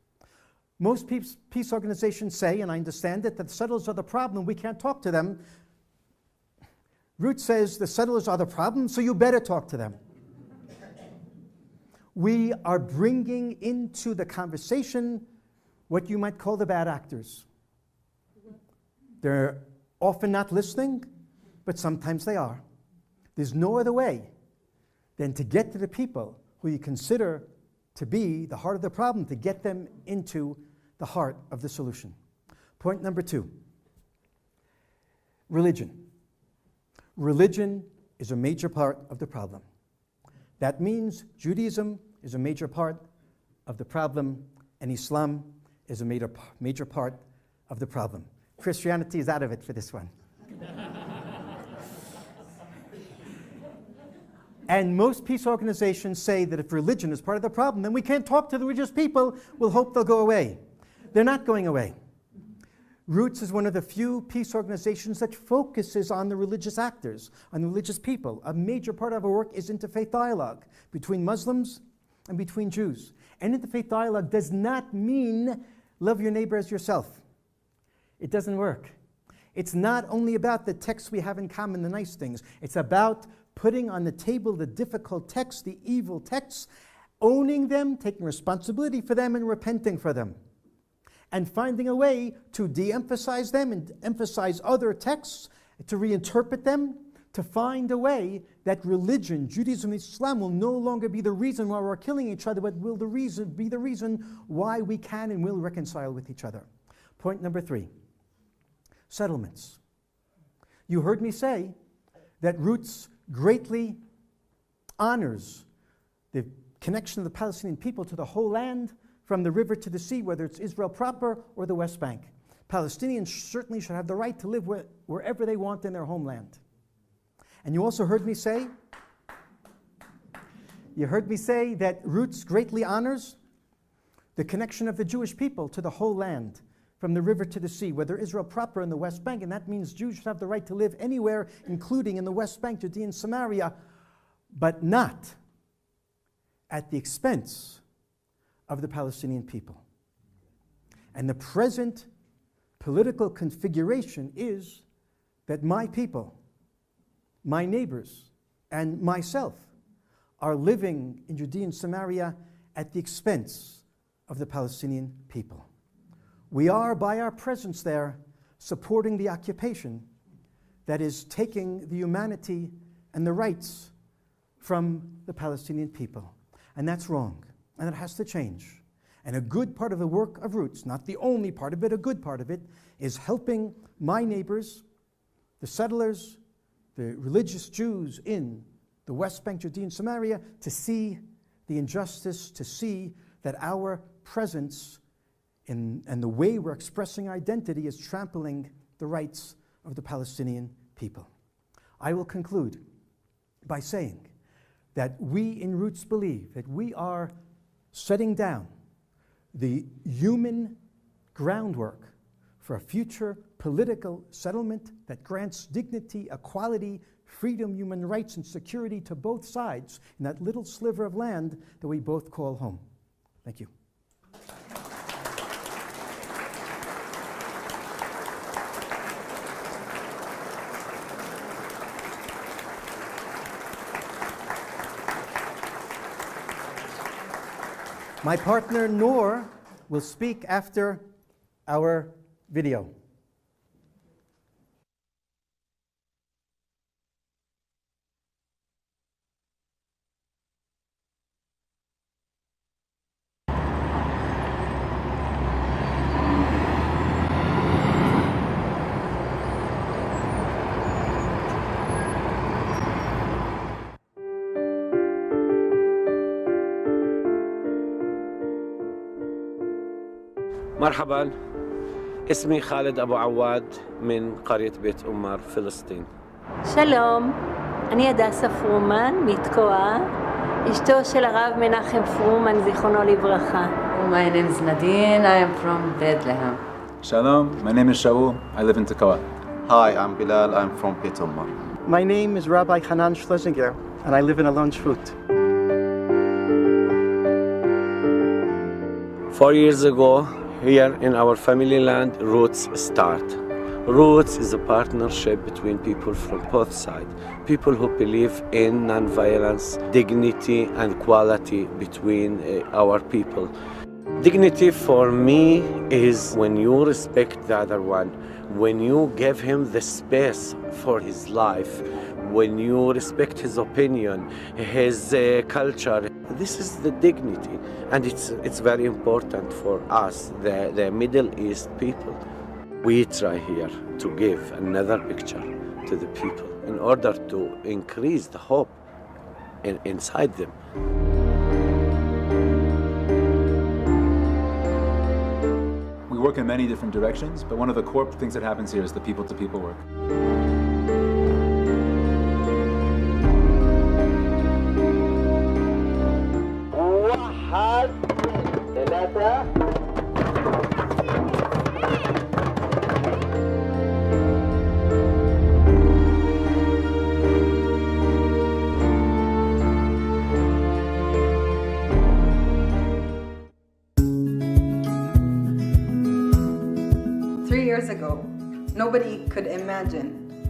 Most peace organizations say, and I understand it, that the settlers are the problem, we can't talk to them. Roots says the settlers are the problem, so you better talk to them. We are bringing into the conversation what you might call the bad actors. They're often not listening, but sometimes they are. There's no other way than to get to the people who you consider to be the heart of the problem, to get them into the heart of the solution. Point number 2, religion. Religion is a major part of the problem. That means Judaism is a major part of the problem, and Islam is a major part of the problem. Christianity is out of it for this one. And most peace organizations say that if religion is part of the problem, then we can't talk to the religious people. We'll hope they'll go away. They're not going away. Roots is one of the few peace organizations that focuses on the religious actors, on the religious people. A major part of our work is interfaith dialogue between Muslims and between Jews. And interfaith dialogue does not mean love your neighbor as yourself. It doesn't work. It's not only about the texts we have in common, the nice things. It's about putting on the table the difficult texts, the evil texts, owning them, taking responsibility for them, and repenting for them. And finding a way to de-emphasize them and emphasize other texts, to reinterpret them, to find a way that religion, Judaism, Islam will no longer be the reason why we're killing each other, but will be the reason why we can and will reconcile with each other. Point number 3, settlements. You heard me say that Roots greatly honors the connection of the Palestinian people to the whole land, from the river to the sea, whether it's Israel proper or the West Bank. Palestinians certainly should have the right to live wherever they want in their homeland. And you also heard me say, that Roots greatly honors the connection of the Jewish people to the whole land, from the river to the sea, whether Israel proper in the West Bank, and that means Jews should have the right to live anywhere, including in the West Bank, Judea and Samaria, but not at the expense of the Palestinian people. And the present political configuration is that my people, my neighbors, and myself are living in Judea and Samaria at the expense of the Palestinian people. We are, by our presence there, supporting the occupation that is taking the humanity and the rights from the Palestinian people. And that's wrong. And it has to change. And a good part of the work of Roots, not the only part of it, a good part of it, is helping my neighbors, the settlers, the religious Jews in the West Bank, Judea and Samaria, to see the injustice, to see that our presence and the way we're expressing our identity is trampling the rights of the Palestinian people. I will conclude by saying that we in Roots believe that we are setting down the human groundwork for a future political settlement that grants dignity, equality, freedom, human rights, and security to both sides in that little sliver of land that we both call home. Thank you. My partner, Noor, will speak after our video. مرحبا، اسمي خالد أبو عواد من قرية بيت أمار فلسطين. שלום, אני הדסה פרומן מתקוע, אשתו של הרב מנחם פרומן, זיכרונו לברכה. My name is Nadine, I am from Bethlehem. Shalom, my name is Shaul, I live in Tekoa. Hi, I'm Bilal, I'm from Beit Umar. My name is Rabbi Hanan Schlesinger, and I live in Alon Shvut. 4 years ago, here in our family land, Roots start. Roots is a partnership between people from both sides. People who believe in non-violence, dignity and equality between our people. Dignity for me is when you respect the other one, when you give him the space for his life, when you respect his opinion, his culture. This is the dignity, and it's very important for us, the Middle East people. We try here to give another picture to the people in order to increase the hope inside them. We work in many different directions, but one of the core things that happens here is the people-to-people work. Years ago, nobody could imagine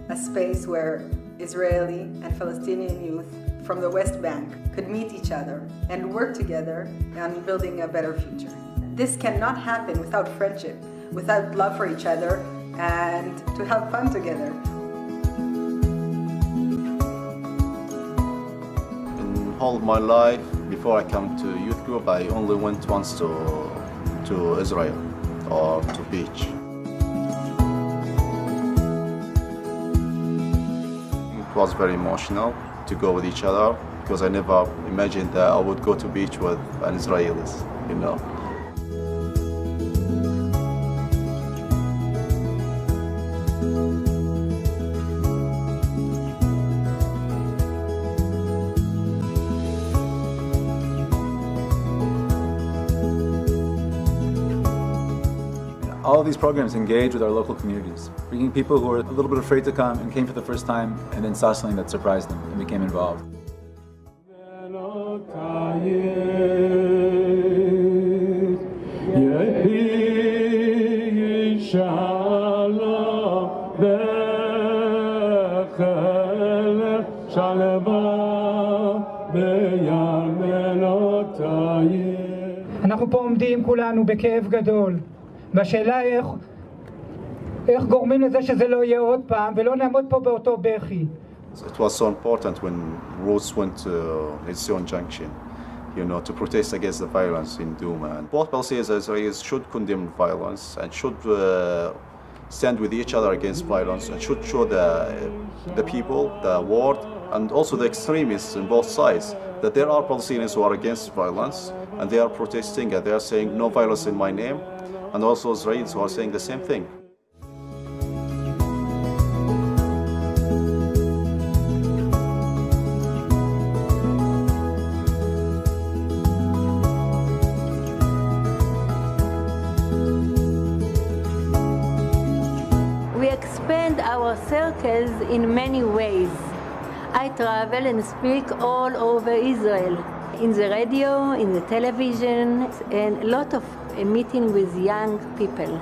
a space where Israeli and Palestinian youth from the West Bank could meet each other and work together on building a better future. This cannot happen without friendship, without love for each other, and to have fun together. In all my life, before I come to youth group, I only went once to Israel or to beach. It was very emotional to go with each other because I never imagined that I would go to beach with an Israelis, you know. All of these programs engage with our local communities, bringing people who are a little bit afraid to come and came for the first time and then saw something that surprised them and became involved. אנחנו פה עומדים כולנו בכאב גדול. והשאלה היא איך גורמים לזה שזה לא יהיה עוד פעם ולא נעמוד פה באותו בכי. It was so important when Roots went to Etzion Junction, you know, to protest against the violence in Douma. And both Palestinians and Israelis should condemn violence and should stand with each other against violence and should show the people, the world, and also the extremists on both sides that there are Palestinians who are against violence and they are protesting and they are saying no violence in my name. And also Israelis who are saying the same thing. We expand our circles in many ways. I travel and speak all over Israel, in the radio, in the television, and a lot of meeting with young people.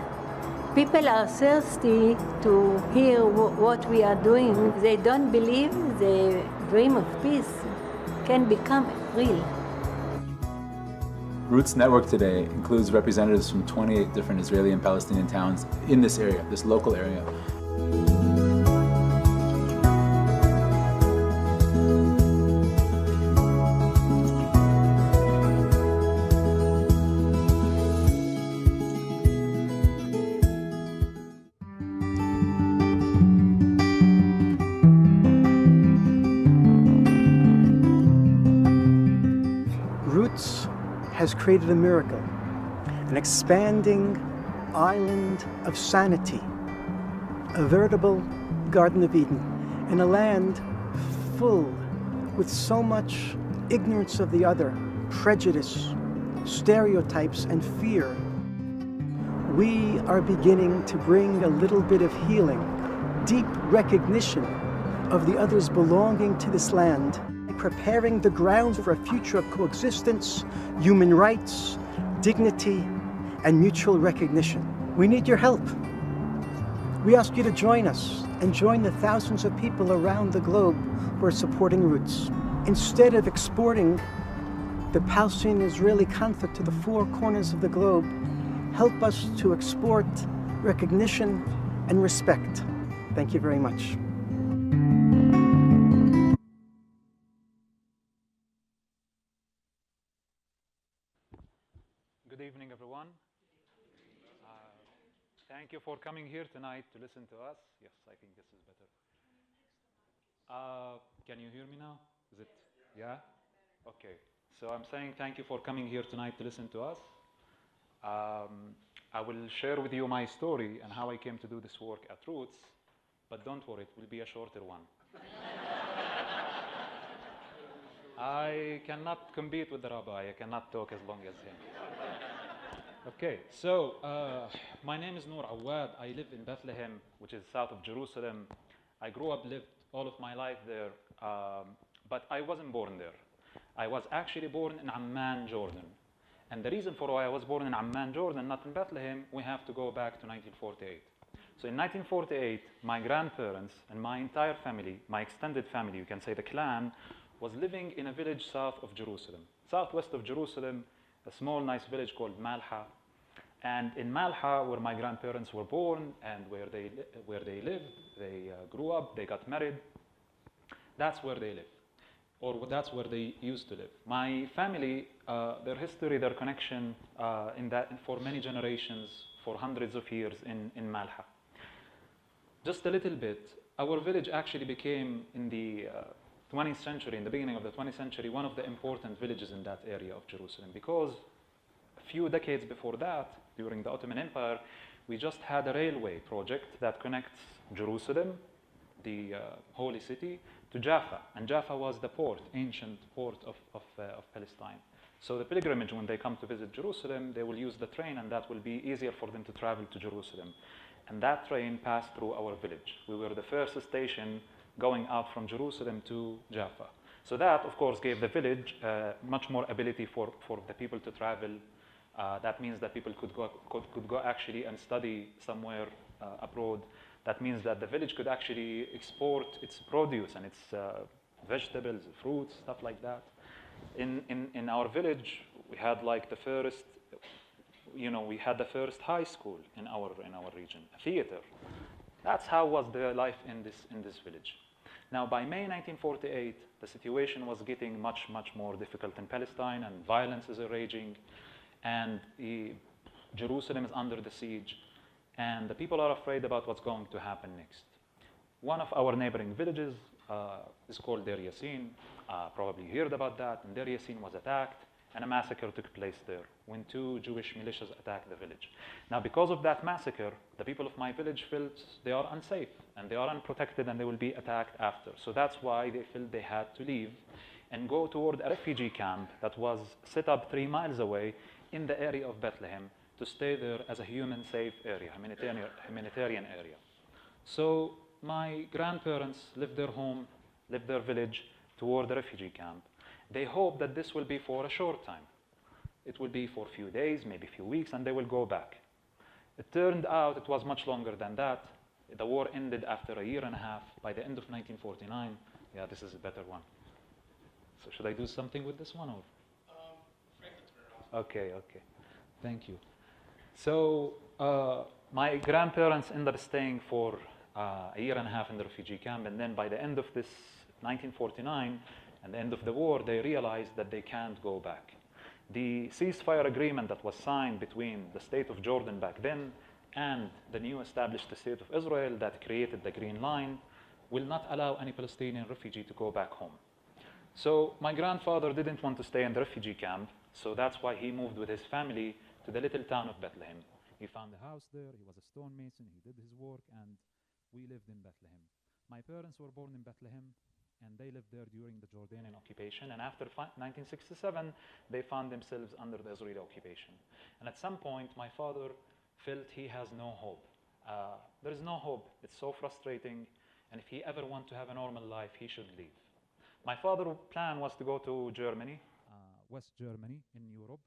People are thirsty to hear what we are doing. They don't believe the dream of peace can become real. Roots Network today includes representatives from 28 different Israeli and Palestinian towns in this area, this local area. Roots has created a miracle, an expanding island of sanity, a veritable Garden of Eden, in a land full with so much ignorance of the other, prejudice, stereotypes, and fear. We are beginning to bring a little bit of healing, deep recognition of the other's belonging to this land, preparing the ground for a future of coexistence, human rights, dignity, and mutual recognition. We need your help. We ask you to join us and join the thousands of people around the globe who are supporting Roots. Instead of exporting the Palestinian-Israeli conflict to the four corners of the globe, help us to export recognition and respect. Thank you very much. Good evening, everyone. Thank you for coming here tonight to listen to us. Yes, I think this is better. Can you hear me now? Is it? Yeah? Okay. So I'm saying thank you for coming here tonight to listen to us. I will share with you my story and how I came to do this work at Roots, but don't worry, it will be a shorter one. I cannot compete with the rabbi. I cannot talk as long as him. Okay, so my name is Noor Awad. I live in Bethlehem, which is south of Jerusalem. I grew up, lived all of my life there, but I wasn't born there. I was actually born in Amman, Jordan. And the reason for why I was born in Amman, Jordan, not in Bethlehem, we have to go back to 1948. So in 1948, my grandparents and my entire family, my extended family, you can say the clan, was living in a village south of Jerusalem. Southwest of Jerusalem, a small, nice village called Malha. And in Malha, where my grandparents were born and where they lived, they grew up, they got married, that's where they live. Or that's where they used to live. My family, their history, their connection for many generations, for hundreds of years in Malha. Just a little bit, our village actually became in the 20th century, in the beginning of the 20th century, one of the important villages in that area of Jerusalem, because a few decades before that, during the Ottoman Empire, we just had a railway project that connects Jerusalem, the holy city, to Jaffa. And Jaffa was the port, ancient port of Palestine. So the pilgrimage, when they come to visit Jerusalem, they will use the train, and that will be easier for them to travel to Jerusalem. And that train passed through our village. We were the first station going out from Jerusalem to Jaffa. So that, of course, gave the village much more ability for the people to travel. That means that people could go actually and study somewhere abroad. That means that the village could actually export its produce and its vegetables, fruits, stuff like that. In our village, we had like the first, we had the first high school in our region, a theater. That's how was the life in this village. Now, by May 1948, the situation was getting much more difficult in Palestine, and violence is raging, and Jerusalem is under the siege, and the people are afraid about what's going to happen next. One of our neighboring villages is called Deir Yassin. Probably you heard about that. And Deir Yassin was attacked, and a massacre took place there when 2 Jewish militias attacked the village. Now, because of that massacre, the people of my village felt they are unsafe and they are unprotected and they will be attacked after. So that's why they felt they had to leave and go toward a refugee camp that was set up 3 miles away in the area of Bethlehem to stay there as a human safe area, humanitarian area. So my grandparents left their home, left their village toward the refugee camp. They hope that this will be for a short time. It will be for a few days, maybe a few weeks, and they will go back. It turned out it was much longer than that. The war ended after a year and a half. By the end of 1949, yeah, this is a better one. So should I do something with this one? Or? Okay. Thank you. So my grandparents ended up staying for a year and a half in the refugee camp, and then by the end of this 1949, and the end of the war, they realized that they can't go back. The ceasefire agreement that was signed between the state of Jordan back then and the new established state of Israel that created the Green Line will not allow any Palestinian refugee to go back home. So my grandfather didn't want to stay in the refugee camp, so that's why he moved with his family to the little town of Bethlehem. He found a house there, he was a stonemason, he did his work, and we lived in Bethlehem. My parents were born in Bethlehem, and they lived there during the Jordanian occupation. And after 1967, they found themselves under the Israeli occupation. And at some point, my father felt he has no hope. There is no hope. It's so frustrating. And if he ever wants to have a normal life, he should leave. My father's plan was to go to Germany, West Germany in Europe.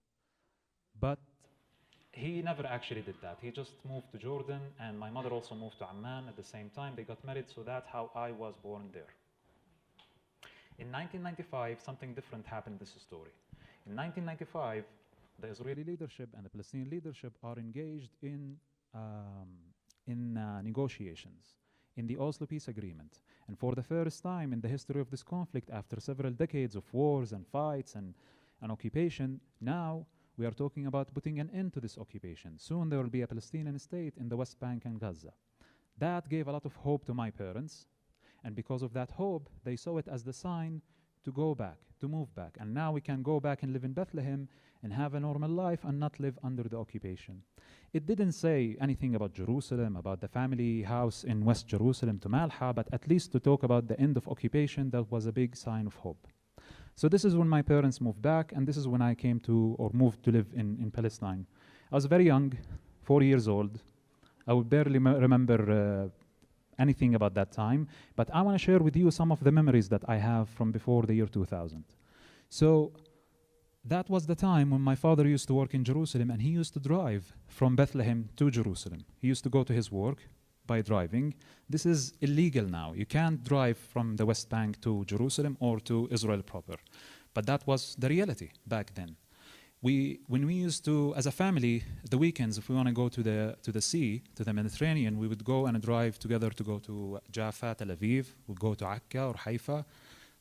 But he never actually did that. He just moved to Jordan, and my mother also moved to Amman at the same time. They got married, so that's how I was born there. In 1995, something different happened in this story. In 1995, the Israeli leadership and the Palestinian leadership are engaged in negotiations, in the Oslo Peace Agreement. And for the first time in the history of this conflict, after several decades of wars and fights and occupation, now We are talking about putting an end to this occupation. Soon there will be a Palestinian state in the West Bank and Gaza. That gave a lot of hope to my parents, and because of that hope, they saw it as the sign to go back, to move back. And now we can go back and live in Bethlehem and have a normal life and not live under the occupation. It didn't say anything about Jerusalem, about the family house in West Jerusalem to Malha, but at least to talk about the end of occupation, that was a big sign of hope. So this is when my parents moved back, and this is when I came to, or moved to live in Palestine. I was very young, 4 years old. I would barely remember anything about that time, but I want to share with you some of the memories that I have from before the year 2000. So that was the time when my father used to work in Jerusalem, and he used to drive from Bethlehem to Jerusalem. He used to go to his work by driving. This is illegal now. You can't drive from the West Bank to Jerusalem or to Israel proper. But that was the reality back then. When we used to, as a family, the weekends, if we want to go to the sea, to the Mediterranean, we would go and drive together to go to Jaffa, Tel Aviv, we'd go to Akka or Haifa.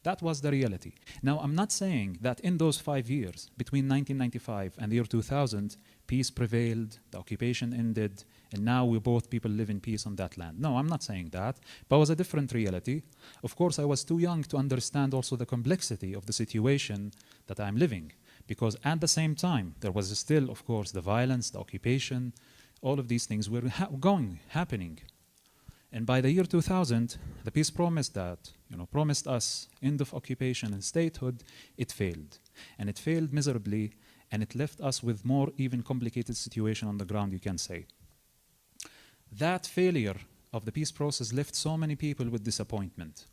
That was the reality. Now, I'm not saying that in those 5 years, between 1995 and the year 2000, peace prevailed, the occupation ended, and now we both people live in peace on that land. No, I'm not saying that, but it was a different reality. Of course, I was too young to understand also the complexity of the situation that I'm living, because at the same time, there was still, of course, the violence, the occupation, all of these things were happening. And by the year 2000, the peace promised us end of occupation and statehood. It failed. And it failed miserably, and it left us with more even complicated situation on the ground, you can say. That failure of the peace process left so many people with disappointment.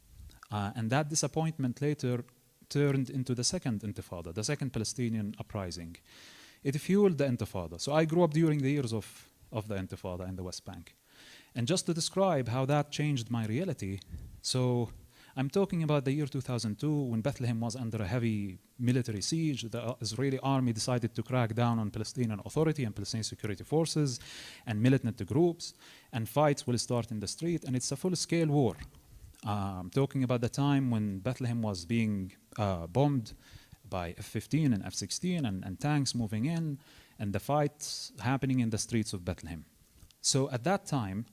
And that disappointment later turned into the second intifada, the second Palestinian uprising. It fueled the intifada. So I grew up during the years of the intifada in the West Bank. And just to describe how that changed my reality, so I'm talking about the year 2002 when Bethlehem was under a heavy military siege. The Israeli army decided to crack down on Palestinian Authority and Palestinian security forces and militant groups, and fights will start in the street, and it's a full-scale war. I'm talking about the time when Bethlehem was being bombed by F-15 and F-16 and tanks moving in, and the fights happening in the streets of Bethlehem. So at that time,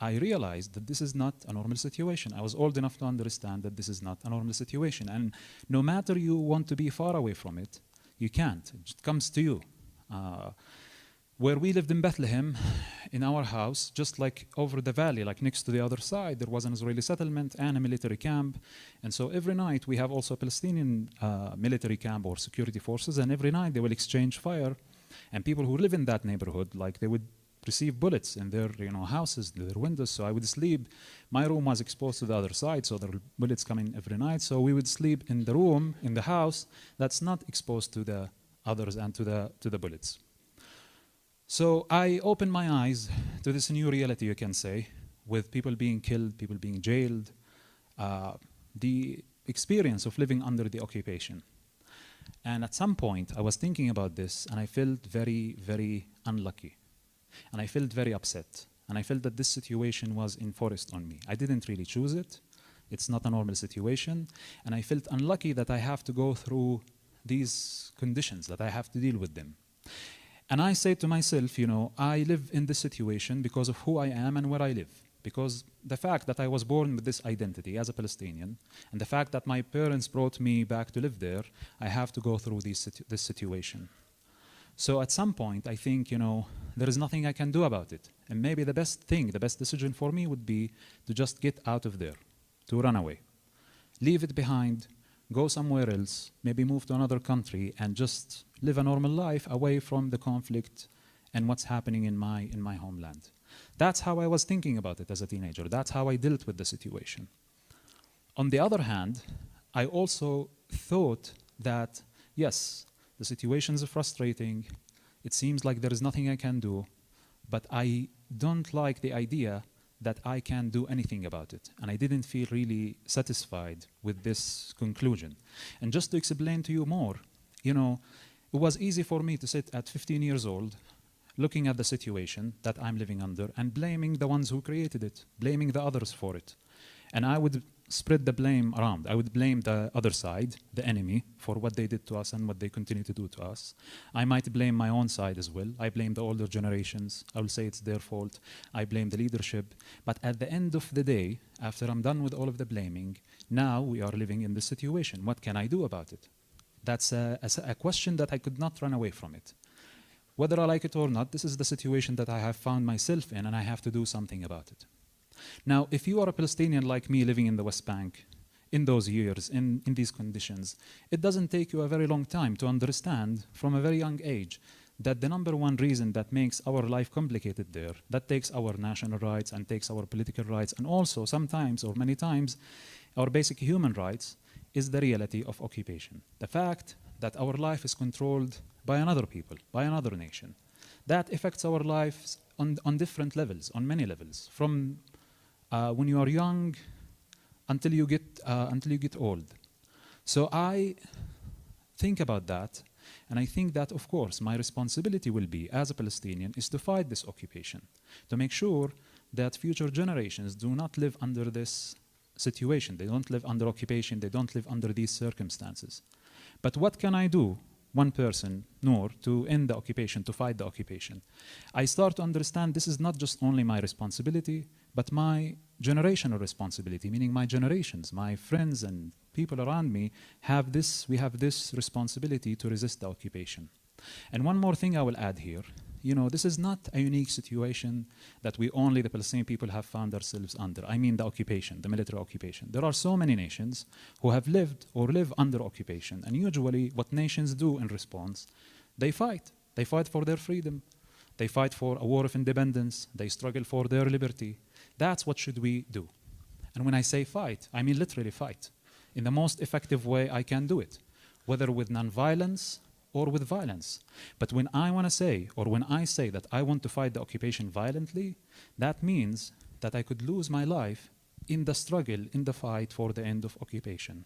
I realized that this is not a normal situation. I was old enough to understand that this is not a normal situation. And no matter you want to be far away from it, you can't. It comes to you. Where we lived in Bethlehem, in our house, just like over the valley, like next to the other side, there was an Israeli settlement and a military camp. And so every night we have also a Palestinian military camp or security forces, and every night they will exchange fire. And people who live in that neighborhood, like they would receive bullets in their houses, their windows. So I would sleep. My room was exposed to the other side, so there were bullets coming every night. So we would sleep in the room, in the house, that's not exposed to the others and to the bullets. So I opened my eyes to this new reality, you can say, with people being killed, people being jailed, the experience of living under the occupation. And at some point, I was thinking about this, and I felt very, very unlucky. And I felt very upset. And I felt that this situation was enforced on me. I didn't really choose it. It's not a normal situation. And I felt unlucky that I have to go through these conditions, that I have to deal with them. And I said to myself, I live in this situation because of who I am and where I live. Because the fact that I was born with this identity as a Palestinian, and the fact that my parents brought me back to live there, I have to go through this situation. So at some point, I think, there is nothing I can do about it. And maybe the best decision for me would be to just get out of there, to run away. Leave it behind, go somewhere else, maybe move to another country, and just live a normal life away from the conflict and what's happening in my homeland. That's how I was thinking about it as a teenager. That's how I dealt with the situation. On the other hand, I also thought that, yes, the situation is frustrating. It seems like there is nothing I can do, but I don't like the idea that I can do anything about it. And I didn't feel really satisfied with this conclusion. And just to explain to you more, it was easy for me to sit at 15 years old, looking at the situation that I'm living under and blaming the ones who created it, blaming the others for it. And I would spread the blame around. I would blame the other side, the enemy, for what they did to us and what they continue to do to us. I might blame my own side as well. I blame the older generations. I will say it's their fault. I blame the leadership. But at the end of the day, after I'm done with all of the blaming, now we are living in this situation. What can I do about it? That's a question that I could not run away from it. Whether I like it or not, this is the situation that I have found myself in, and I have to do something about it. Now, if you are a Palestinian like me living in the West Bank, in those years, in these conditions, it doesn't take you a very long time to understand from a very young age that the number one reason that makes our life complicated there, that takes our national rights and takes our political rights, and also sometimes or many times our basic human rights, is the reality of occupation. The fact that our life is controlled by another people, by another nation. That affects our lives on different levels, on many levels, from when you are young until you get old. So I think about that, and I think that, of course, my responsibility will be, as a Palestinian, is to fight this occupation, to make sure that future generations do not live under this situation. They don't live under occupation. They don't live under these circumstances. But what can I do, one person, Noor, to end the occupation, to fight the occupation? I start to understand this is not just only my responsibility, but my generational responsibility, meaning my generations, my friends and people around me we have this responsibility to resist the occupation. And one more thing I will add here. You know, this is not a unique situation that we only, the Palestinian people, have found ourselves under. I mean the occupation, the military occupation. There are so many nations who have lived or live under occupation. And usually what nations do in response, they fight. They fight for their freedom. They fight for a war of independence. They struggle for their liberty. That's what should we do. And when I say fight, I mean literally fight in the most effective way I can do it, whether with nonviolence or with violence. But when I want to say, or when I say that I want to fight the occupation violently, that means that I could lose my life in the struggle, in the fight for the end of occupation.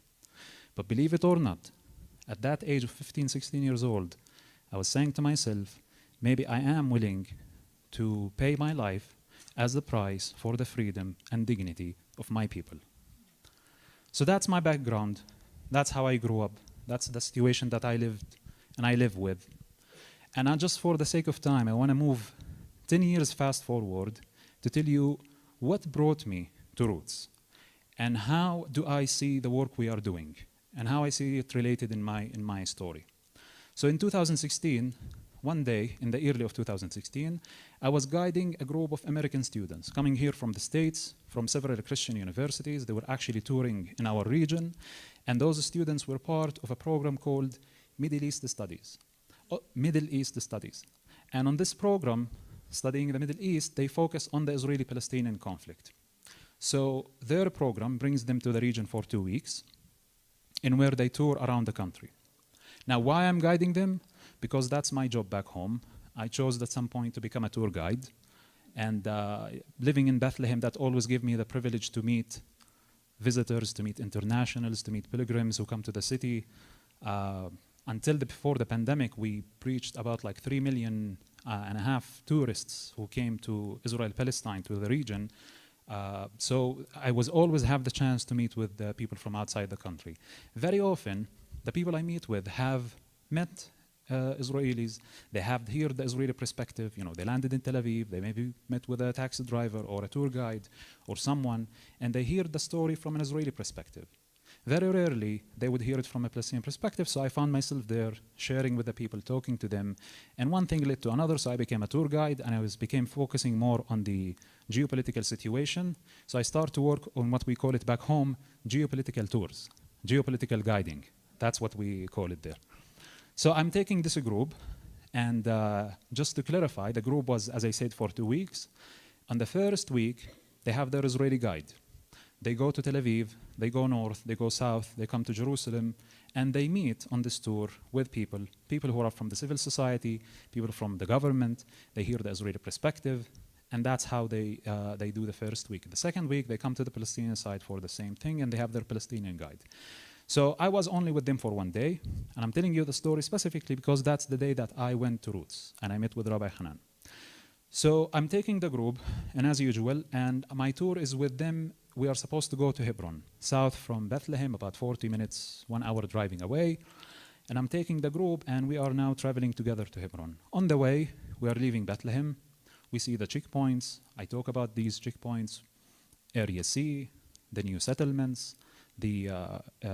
But believe it or not, at that age of 15, 16 years old, I was saying to myself, maybe I am willing to pay my life as the price for the freedom and dignity of my people. So that's my background. That's how I grew up. That's the situation that I lived and I live with. And just for the sake of time, I want to move 10 years fast forward to tell you what brought me to Roots and how do I see the work we are doing and how I see it related in my story. So in 2016, one day in the early of 2016, I was guiding a group of American students coming here from the States, from several Christian universities. They were actually touring in our region, and those students were part of a program called Middle East Studies. And on this program, studying the Middle East, they focus on the Israeli-Palestinian conflict. So their program brings them to the region for 2 weeks, in where they tour around the country. Now, why I'm guiding them? Because that's my job back home. I chose at some point to become a tour guide. And living in Bethlehem, that always gave me the privilege to meet visitors, to meet internationals, to meet pilgrims who come to the city. Before the pandemic, we preached about like 3.5 million tourists who came to Israel, Palestine, to the region. So I was always have the chance to meet with the people from outside the country. Very often, the people I meet with have met Israelis. They have here the Israeli perspective. You know, they landed in Tel Aviv. They maybe met with a taxi driver or a tour guide or someone, and they hear the story from an Israeli perspective. Very rarely, they would hear it from a Palestinian perspective, so I found myself there, sharing with the people, talking to them, and one thing led to another, so I became a tour guide, and I became focusing more on the geopolitical situation. So I started to work on what we call it back home, geopolitical tours, geopolitical guiding. That's what we call it there. So I'm taking this group, and just to clarify, the group was, as I said, for 2 weeks. On the first week, they have their Israeli guide. They go to Tel Aviv, they go north, they go south, they come to Jerusalem, and they meet on this tour with people who are from the civil society, people from the government. They hear the Israeli perspective, and that's how they do the first week. The second week, they come to the Palestinian side for the same thing, and they have their Palestinian guide. So I was only with them for 1 day, and I'm telling you the story specifically because that's the day that I went to Roots, and I met with Rabbi Hanan. So I'm taking the group, and as usual, and my tour is with them we are supposed to go to Hebron, south from Bethlehem, about 40 minutes, 1 hour driving away. And I'm taking the group, and we are now traveling together to Hebron. On the way, we are leaving Bethlehem. We see the checkpoints. I talk about these checkpoints, Area C, the new settlements, the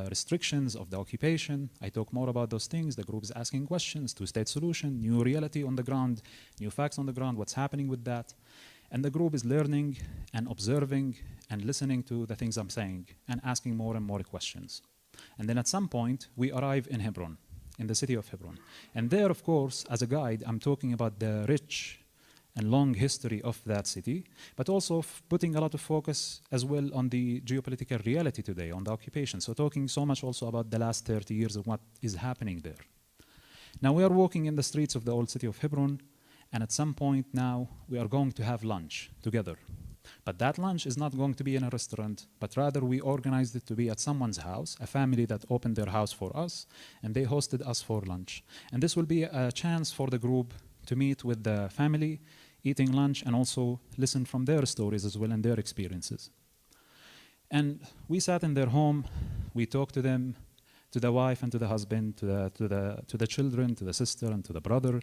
restrictions of the occupation. I talk more about those things. The group is asking questions, two-state solution, new reality on the ground, new facts on the ground, what's happening with that. And the group is learning and observing and listening to the things I'm saying and asking more and more questions. And then at some point, we arrive in Hebron, in the city of Hebron. And there, of course, as a guide, I'm talking about the rich and long history of that city, but also putting a lot of focus as well on the geopolitical reality today, on the occupation. So talking so much also about the last 30 years of what is happening there. Now we are walking in the streets of the old city of Hebron, and at some point now we are going to have lunch together. But that lunch is not going to be in a restaurant, but rather we organized it to be at someone's house, a family that opened their house for us, and they hosted us for lunch. And this will be a chance for the group to meet with the family, eating lunch, and also listen from their stories as well and their experiences. And we sat in their home, we talked to them, to the wife and to the husband, to the children, to the sister and to the brother.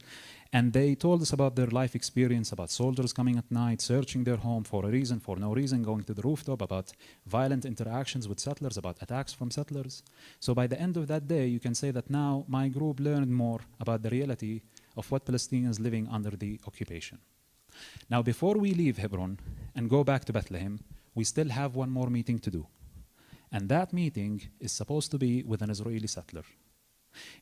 And they told us about their life experience, about soldiers coming at night, searching their home for a reason, for no reason, going to the rooftop, about violent interactions with settlers, about attacks from settlers. So by the end of that day, you can say that now my group learned more about the reality of what Palestinians living under the occupation. Now, before we leave Hebron and go back to Bethlehem, we still have one more meeting to do. And that meeting is supposed to be with an Israeli settler.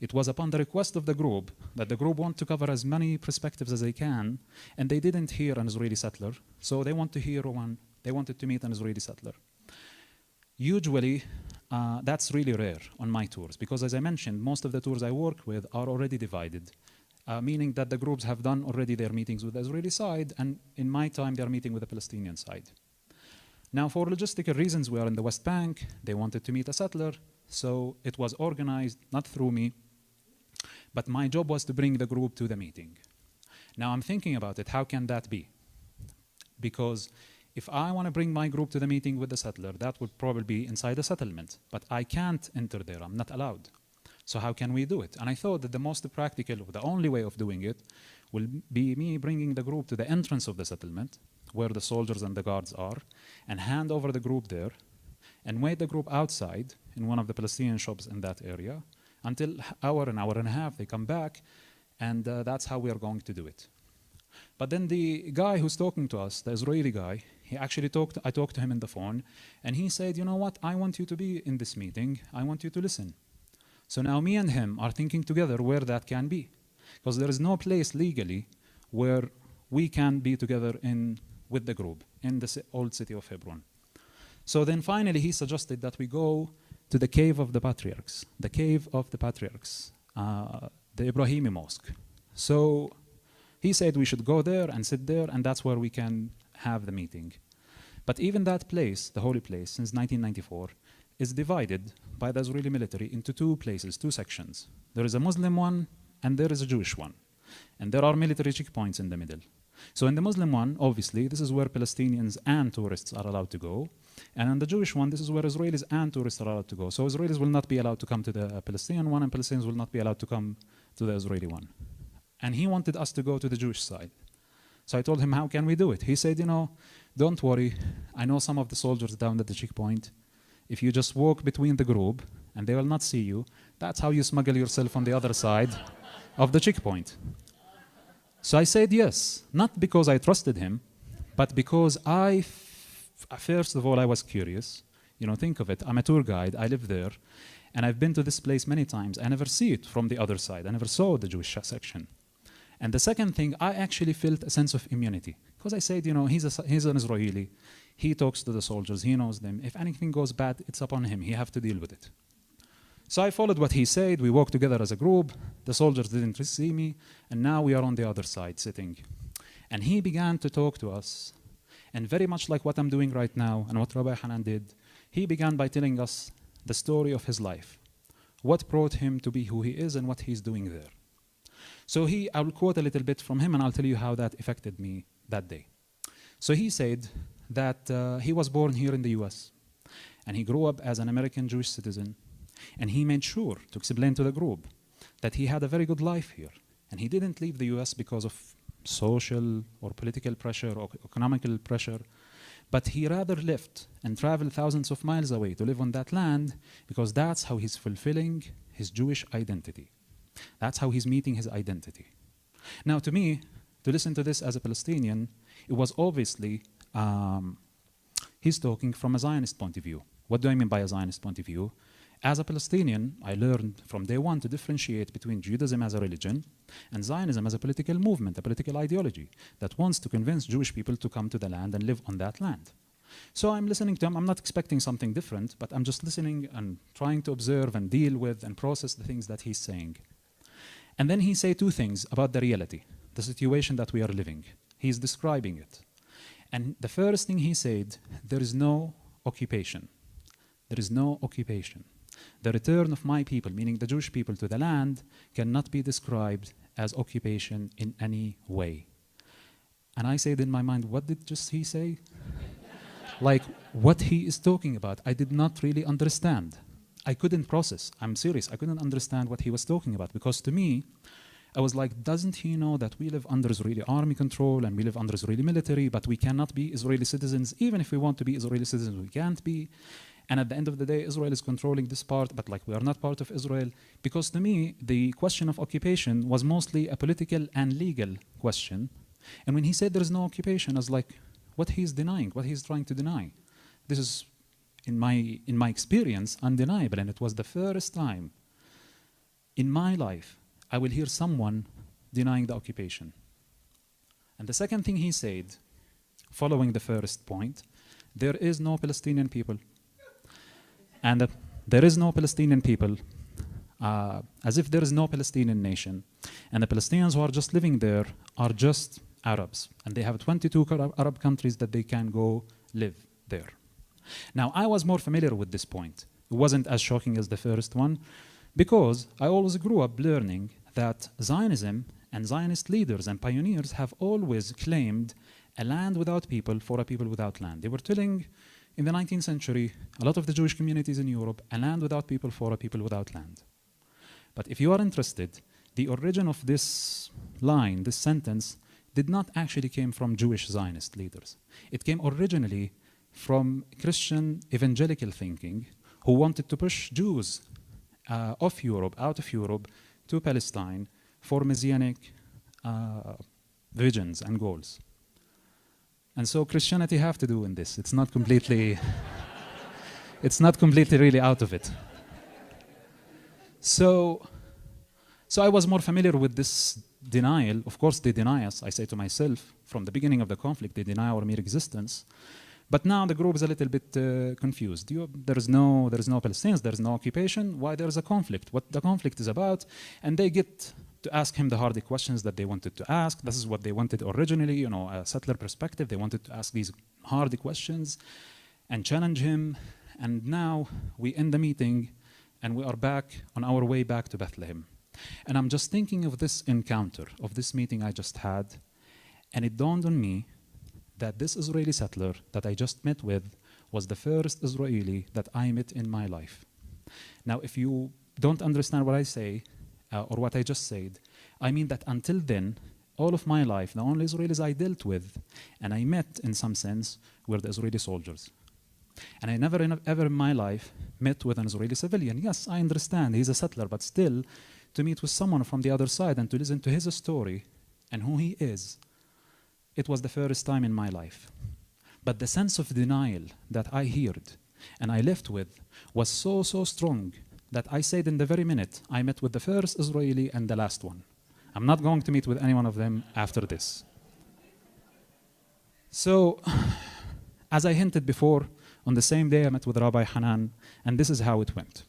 It was upon the request of the group that the group want to cover as many perspectives as they can, and they didn't hear an Israeli settler, so they want to hear one. They wanted to meet an Israeli settler. Usually, that's really rare on my tours, because as I mentioned, most of the tours I work with are already divided, meaning that the groups have done already their meetings with the Israeli side, and in my time, they're meeting with the Palestinian side. Now, for logistical reasons, we are in the West Bank. They wanted to meet a settler, so it was organized, not through me, but my job was to bring the group to the meeting. Now, I'm thinking about it, how can that be? Because if I want to bring my group to the meeting with the settler, that would probably be inside a settlement, but I can't enter there, I'm not allowed. So how can we do it? And I thought that the most practical, or the only way of doing it, will be me bringing the group to the entrance of the settlement, where the soldiers and the guards are, and hand over the group there, and wait the group outside in one of the Palestinian shops in that area until an hour and a half they come back, and that's how we are going to do it. But then the guy who's talking to us, the Israeli guy, I talked to him on the phone, and he said, you know what, I want you to be in this meeting, I want you to listen. So now me and him are thinking together where that can be, because there is no place legally where we can be together with the group in the old city of Hebron. So then finally he suggested that we go to the Cave of the Patriarchs, the Ibrahimi Mosque. So he said we should go there and sit there, and that's where we can have the meeting. But even that place, the holy place, since 1994, is divided by the Israeli military into two places, two sections. There is a Muslim one and there is a Jewish one. And there are military checkpoints in the middle. So in the Muslim one, obviously, this is where Palestinians and tourists are allowed to go. And in the Jewish one, this is where Israelis and tourists are allowed to go. So Israelis will not be allowed to come to the Palestinian one, and Palestinians will not be allowed to come to the Israeli one. And he wanted us to go to the Jewish side. So I told him, how can we do it? He said, you know, don't worry. I know some of the soldiers down at the checkpoint. If you just walk between the group and they will not see you, that's how you smuggle yourself on the other side of the checkpoint. So I said yes, not because I trusted him, but because first of all, I was curious. You know, think of it. I'm a tour guide. I live there. And I've been to this place many times. I never see it from the other side. I never saw the Jewish section. And the second thing, I actually felt a sense of immunity. Because I said, you know, he's an Israeli. He talks to the soldiers. He knows them. If anything goes bad, it's upon him. He has to deal with it. So I followed what he said. We walked together as a group. The soldiers didn't see me. And now we are on the other side sitting. And he began to talk to us. And very much like what I'm doing right now and what Rabbi Hanan did, he began by telling us the story of his life. What brought him to be who he is and what he's doing there. So I will quote a little bit from him and I'll tell you how that affected me that day. So he said, that he was born here in the US, and he grew up as an American Jewish citizen, and he made sure to explain to the group that he had a very good life here, and he didn't leave the US because of social or political pressure or economical pressure, but he rather left and traveled thousands of miles away to live on that land because that's how he's fulfilling his Jewish identity. That's how he's meeting his identity. Now, to me, to listen to this as a Palestinian, it was obviously, he's talking from a Zionist point of view. What do I mean by a Zionist point of view? As a Palestinian, I learned from day one to differentiate between Judaism as a religion and Zionism as a political movement, a political ideology that wants to convince Jewish people to come to the land and live on that land. So I'm listening to him. I'm not expecting something different, but I'm just listening and trying to observe and deal with and process the things that he's saying. And then he say two things about the reality, the situation that we are living. He's describing it. And the first thing he said, there is no occupation. There is no occupation. The return of my people, meaning the Jewish people, to the land cannot be described as occupation in any way. And I said in my mind, what did just he say? Like, what he is talking about, I did not really understand. I couldn't process. I'm serious. I couldn't understand what he was talking about, because to me, I was like, doesn't he know that we live under Israeli army control and we live under Israeli military, but we cannot be Israeli citizens. Even if we want to be Israeli citizens, we can't be. And at the end of the day, Israel is controlling this part, but like we are not part of Israel. Because to me, the question of occupation was mostly a political and legal question. And when he said there is no occupation, I was like, what he's denying, what he's trying to deny. This is, in my experience, undeniable. And it was the first time in my life I will hear someone denying the occupation. And the second thing he said, following the first point, there is no Palestinian people. And there is no Palestinian people, as if there is no Palestinian nation. And the Palestinians who are just living there are just Arabs. And they have 22 Arab countries that they can go live there. Now, I was more familiar with this point. It wasn't as shocking as the first one, because I always grew up learning that Zionism and Zionist leaders and pioneers have always claimed a land without people for a people without land. They were telling, in the 19th century, a lot of the Jewish communities in Europe, a land without people for a people without land. But if you are interested, the origin of this line, this sentence, did not actually came from Jewish Zionist leaders. It came originally from Christian evangelical thinking, who wanted to push Jews out of Europe, to Palestine for messianic visions and goals. And so Christianity have to do in this. It's not completely, it's not completely really out of it. So I was more familiar with this denial. Of course, they deny us. I say to myself, from the beginning of the conflict, they deny our mere existence. But now the group is a little bit confused. There is no Palestinians, there is no occupation. Why there is a conflict? What the conflict is about? And they get to ask him the hardy questions that they wanted to ask. This is what they wanted originally, a settler perspective. They wanted to ask these hardy questions and challenge him. And now we end the meeting and we are back on our way back to Bethlehem. And I'm just thinking of this encounter, of this meeting I just had, and it dawned on me that this Israeli settler that I just met with was the first Israeli that I met in my life. Now, if you don't understand what I say, or what I just said, I mean that until then, all of my life, the only Israelis I dealt with, and I met in some sense, were the Israeli soldiers. And I never ever in my life met with an Israeli civilian. Yes, I understand, he's a settler, but still, to meet with someone from the other side and to listen to his story and who he is, it was the first time in my life. But the sense of denial that I heard and I left with was so strong that I said in the very minute I met with the first Israeli and the last one. I'm not going to meet with any one of them after this. So, as I hinted before, on the same day I met with Rabbi Hanan, and this is how it went.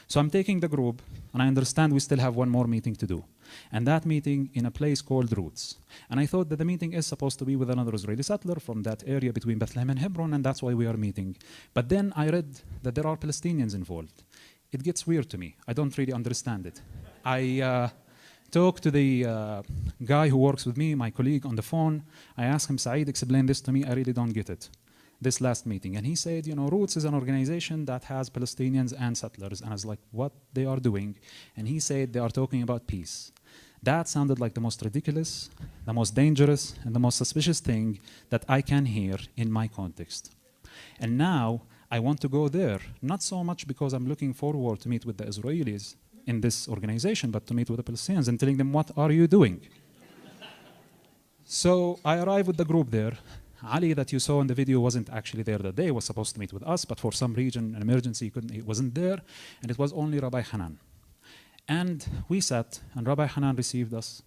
So I'm taking the group, and I understand we still have one more meeting to do. And that meeting in a place called Roots. And I thought that the meeting is supposed to be with another Israeli settler from that area between Bethlehem and Hebron, and that's why we are meeting. But then I read that there are Palestinians involved. It gets weird to me. I don't really understand it. I talked to the guy who works with me, my colleague, on the phone. I asked him, Saeed, explain this to me. I really don't get it. this last meeting, and he said, you know, Roots is an organization that has Palestinians and settlers. And I was like, what they are doing? And he said they are talking about peace. That sounded like the most ridiculous, the most dangerous, and the most suspicious thing that I can hear in my context. And now I want to go there, not so much because I'm looking forward to meet with the Israelis in this organization, but to meet with the Palestinians and telling them, what are you doing? So I arrived with the group there. Ali, that you saw in the video, wasn't actually there that day. He was supposed to meet with us, but for some reason, an emergency, he wasn't there. And it was only Rabbi Hanan. And we sat, and Rabbi Hanan received us,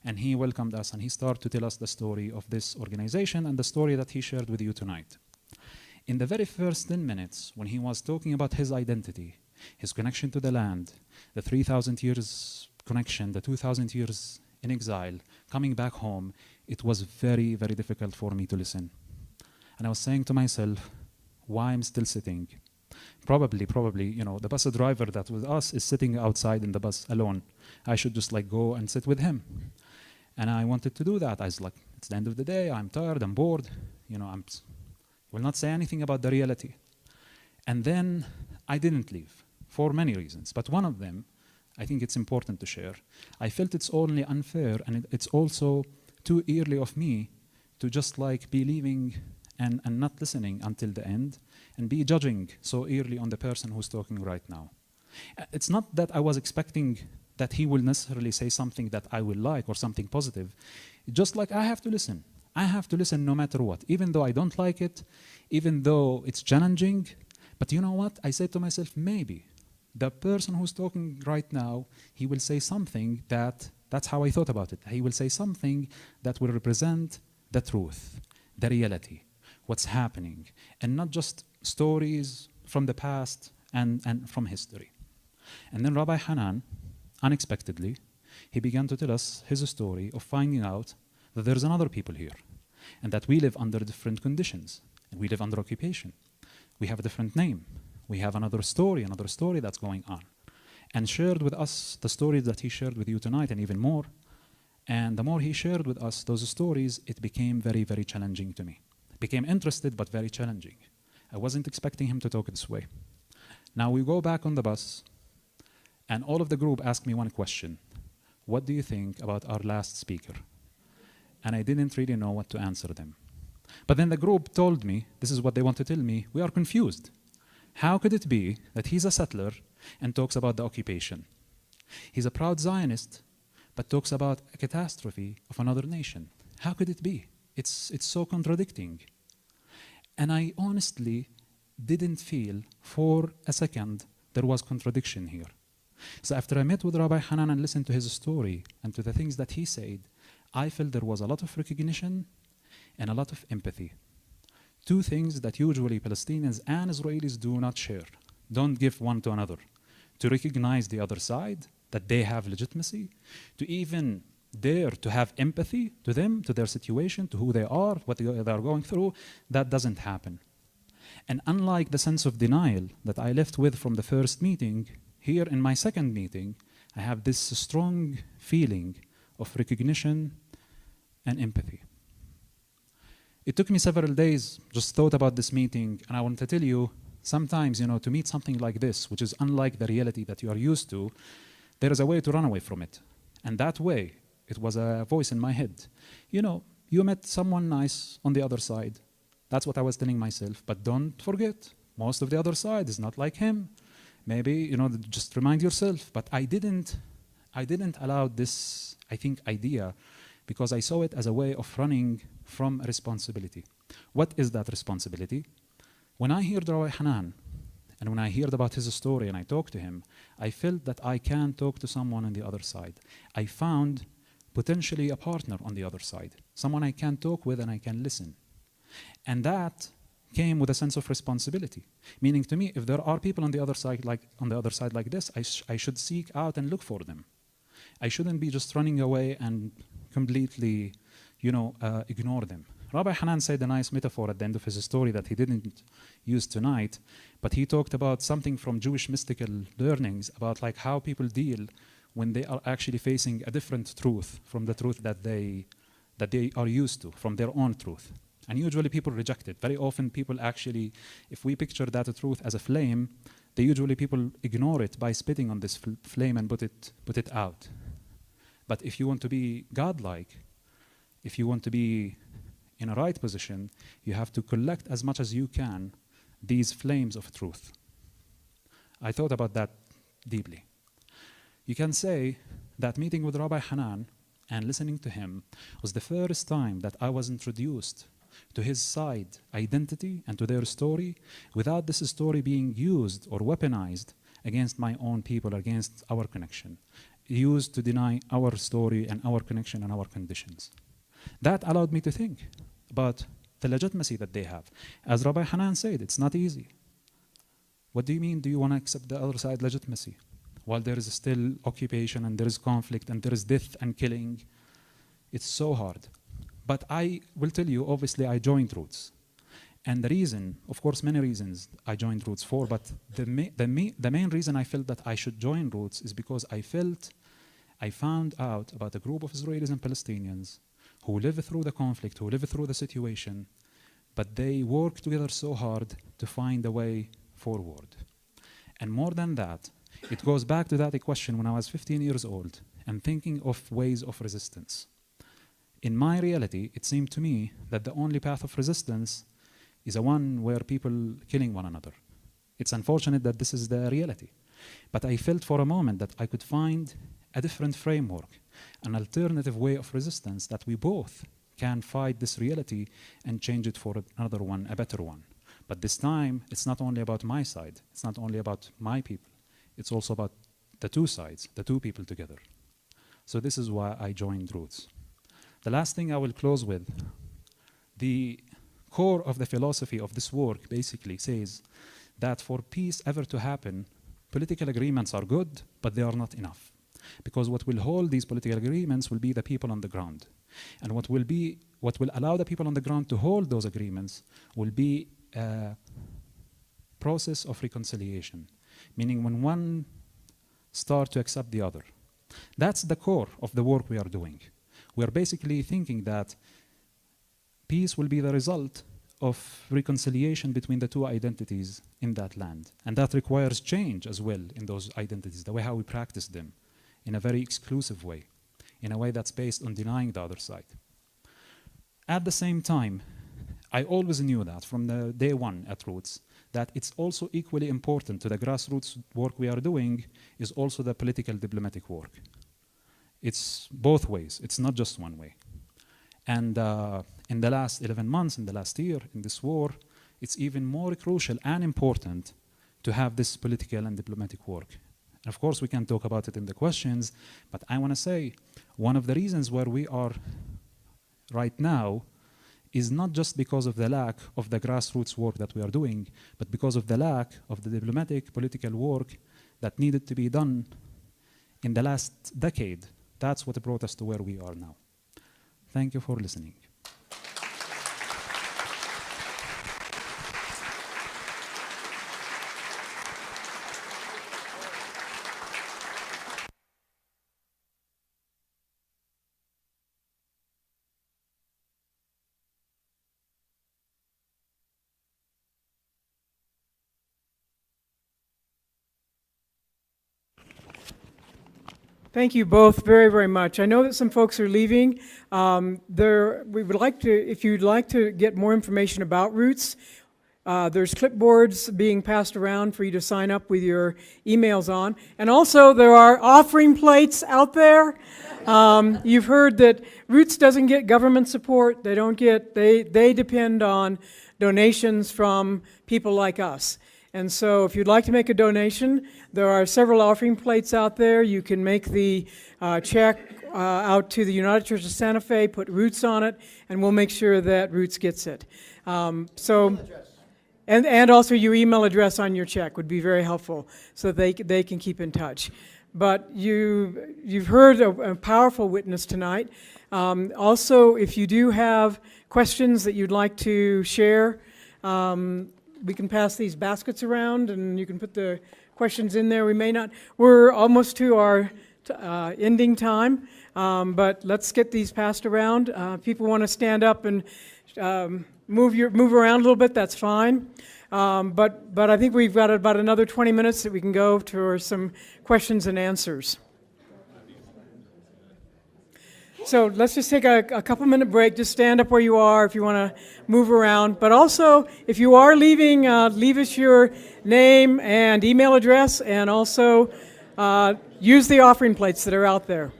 and he welcomed us, and he started to tell us the story of this organization and the story that he shared with you tonight. In the very first 10 minutes, when he was talking about his identity, his connection to the land, the 3,000 years connection, the 2,000 years in exile, coming back home, it was very, very difficult for me to listen. And I was saying to myself, why I'm still sitting? Probably, you know, the bus driver that was us is sitting outside in the bus alone. I should just like go and sit with him. And I wanted to do that. I was like, it's the end of the day, I'm tired, I'm bored, you know, I will not say anything about the reality. And then I didn't leave for many reasons, but one of them, I think it's important to share. I felt it's only unfair, and it's also too early of me to just like be leaving and not listening until the end and be judging so early on the person who's talking right now. It's not that I was expecting that he will necessarily say something that I will like or something positive. Just like I have to listen. I have to listen no matter what, even though I don't like it, even though it's challenging. But you know what? I said to myself, maybe the person who's talking right now, he will say something that's how I thought about it. He will say something that will represent the truth, the reality, what's happening, and not just stories from the past and from history. And then Rabbi Hanan, unexpectedly, he began to tell us his story of finding out that there's another people here, and that we live under different conditions, and we live under occupation. We have a different name. We have another story that's going on. And shared with us the stories that he shared with you tonight, and even more. And the more he shared with us those stories, it became very, very challenging to me. It became interested, but very challenging. I wasn't expecting him to talk this way. Now we go back on the bus, and all of the group asked me one question. What do you think about our last speaker? And I didn't really know what to answer them. But then the group told me, this is what they want to tell me, we are confused. How could it be that he's a settler and talks about the occupation? He's a proud Zionist, but talks about a catastrophe of another nation. How could it be? It's so contradicting. And I honestly didn't feel for a second there was contradiction here. So after I met with Rabbi Hanan and listened to his story and to the things that he said, I felt there was a lot of recognition and a lot of empathy. Two things that usually Palestinians and Israelis do not share. Don't give one to another. To recognize the other side, that they have legitimacy, to even dare to have empathy to them, to their situation, to who they are, what they are going through, that doesn't happen. And unlike the sense of denial that I left with from the first meeting, here in my second meeting, I have this strong feeling of recognition and empathy. It took me several days, just thought about this meeting, and I want to tell you, sometimes, you know, to meet something like this, which is unlike the reality that you are used to, there is a way to run away from it. And that way, it was a voice in my head. You know, you met someone nice on the other side. That's what I was telling myself. But don't forget, most of the other side is not like him. Maybe, you know, just remind yourself. But I didn't allow this, I think, idea, because I saw it as a way of running from responsibility. What is that responsibility? When I heard Rabbi Hanan, and when I heard about his story and I talked to him, I felt that I can talk to someone on the other side. I found potentially a partner on the other side, someone I can talk with and I can listen. And that came with a sense of responsibility, meaning to me, if there are people on the other side like this, I should seek out and look for them. I shouldn't be just running away and completely, you know, ignore them. Rabbi Hanan said a nice metaphor at the end of his story that he didn't use tonight, but he talked about something from Jewish mystical learnings about like how people deal when they are actually facing a different truth from the truth that they are used to, from their own truth. And usually people reject it. Very often people actually, if we picture that truth as a flame, people ignore it by spitting on this flame and put it out. But if you want to be godlike, if you want to be in a right position, you have to collect as much as you can these flames of truth. I thought about that deeply. You can say that meeting with Rabbi Hanan and listening to him was the first time that I was introduced to his side identity and to their story without this story being used or weaponized against my own people, against our connection, used to deny our story and our connection and our conditions. That allowed me to think about the legitimacy that they have. As Rabbi Hanan said, it's not easy. What do you mean, do you want to accept the other side legitimacy? While there is still occupation and there is conflict and there is death and killing, it's so hard. But I will tell you, obviously, I joined Roots. And the reason, of course, many reasons I joined Roots for, but the main reason I felt that I should join Roots is because I found out about a group of Israelis and Palestinians who live through the conflict, who live through the situation, but they work together so hard to find a way forward. And more than that, it goes back to that question when I was 15 years old and thinking of ways of resistance. In my reality, it seemed to me that the only path of resistance is a one where people killing one another. It's unfortunate that this is the reality. But I felt for a moment that I could find a different framework, an alternative way of resistance that we both can fight this reality and change it for another one, a better one. But this time, it's not only about my side, it's not only about my people, it's also about the two sides, the two people together. So this is why I joined Roots. The last thing I will close with, the core of the philosophy of this work basically says that for peace ever to happen, political agreements are good, but they are not enough. Because what will hold these political agreements will be the people on the ground. And what will allow the people on the ground to hold those agreements will be a process of reconciliation, meaning when one starts to accept the other. That's the core of the work we are doing. We are basically thinking that peace will be the result of reconciliation between the two identities in that land. And that requires change as well in those identities, the way how we practice them, in a very exclusive way, in a way that's based on denying the other side. At the same time, I always knew that from the day one at Roots, that it's also equally important to the grassroots work we are doing is also the political diplomatic work. It's both ways, it's not just one way. And in the last 11 months, in the last year, in this war, it's even more crucial and important to have this political and diplomatic work. And of course, we can talk about it in the questions, but I want to say one of the reasons where we are right now is not just because of the lack of the grassroots work that we are doing, but because of the lack of the diplomatic, political work that needed to be done in the last decade. That's what brought us to where we are now. Thank you for listening. Thank you both very, very much. I know that some folks are leaving. We would like to, if you'd like to get more information about Roots, there's clipboards being passed around for you to sign up with your emails on. And also there are offering plates out there. You've heard that Roots doesn't get government support. They don't get, they depend on donations from people like us. And so if you'd like to make a donation, there are several offering plates out there. You can make the check out to the United Church of Santa Fe, put Roots on it, and we'll make sure that Roots gets it. And also your email address on your check would be very helpful so that they can keep in touch. But you've heard a powerful witness tonight. Also, if you do have questions that you'd like to share, we can pass these baskets around and you can put the questions in there. We're almost to our ending time, but let's get these passed around. People want to stand up and move around a little bit, that's fine. But I think we've got about another 20 minutes that we can go to some questions and answers. So let's just take a couple minute break. Just stand up where you are if you want to move around. But also, if you are leaving, leave us your name and email address, and also use the offering plates that are out there.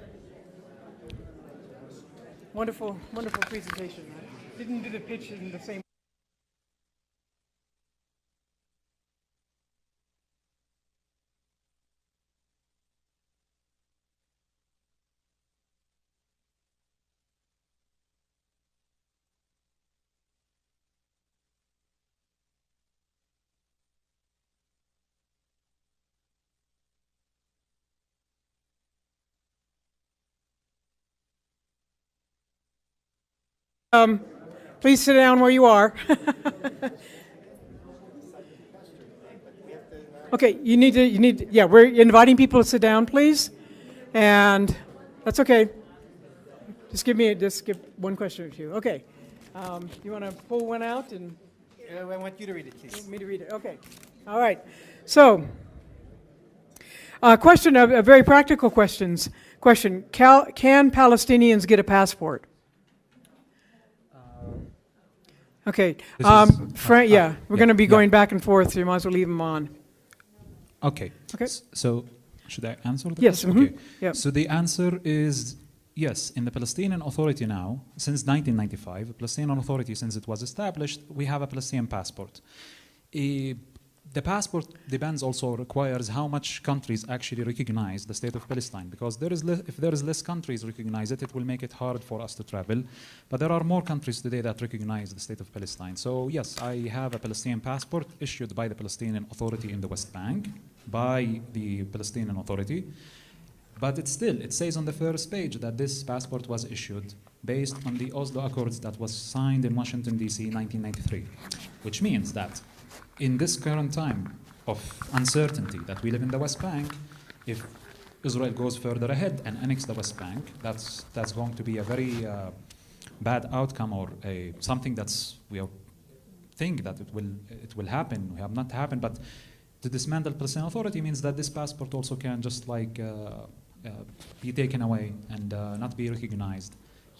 Wonderful, wonderful presentation. I didn't do the pitch in the same. Please sit down where you are. Okay, you need, yeah, we're inviting people to sit down, please. And that's okay. Just give one question or two. Okay. You want to pull one out? And I want you to read it, please. Want me to read it? Okay. All right. So, question, a very practical question. Can Palestinians get a passport? Okay. Frank, yeah, we're going to be going back and forth, so you might as well leave them on. Okay. Okay. So, should I answer the question? Yes. Okay. Yep. So the answer is yes. In the Palestinian Authority now, since 1995, the Palestinian Authority, since it was established, we have a Palestinian passport. The passport depends also, requires how much countries actually recognize the state of Palestine, because if there is less countries recognize it, it will make it hard for us to travel. But there are more countries today that recognize the state of Palestine. So yes, I have a Palestinian passport issued by the Palestinian Authority in the West Bank, by the Palestinian Authority. But it says on the first page that this passport was issued based on the Oslo Accords that was signed in Washington, D.C. in 1993, which means that in this current time of uncertainty that we live in the West Bank, if Israel goes further ahead and annexes the West Bank, that's going to be a very bad outcome, or something we think that it will happen. We have not happened, but to dismantle the Palestinian Authority means that this passport also can just like be taken away and not be recognized,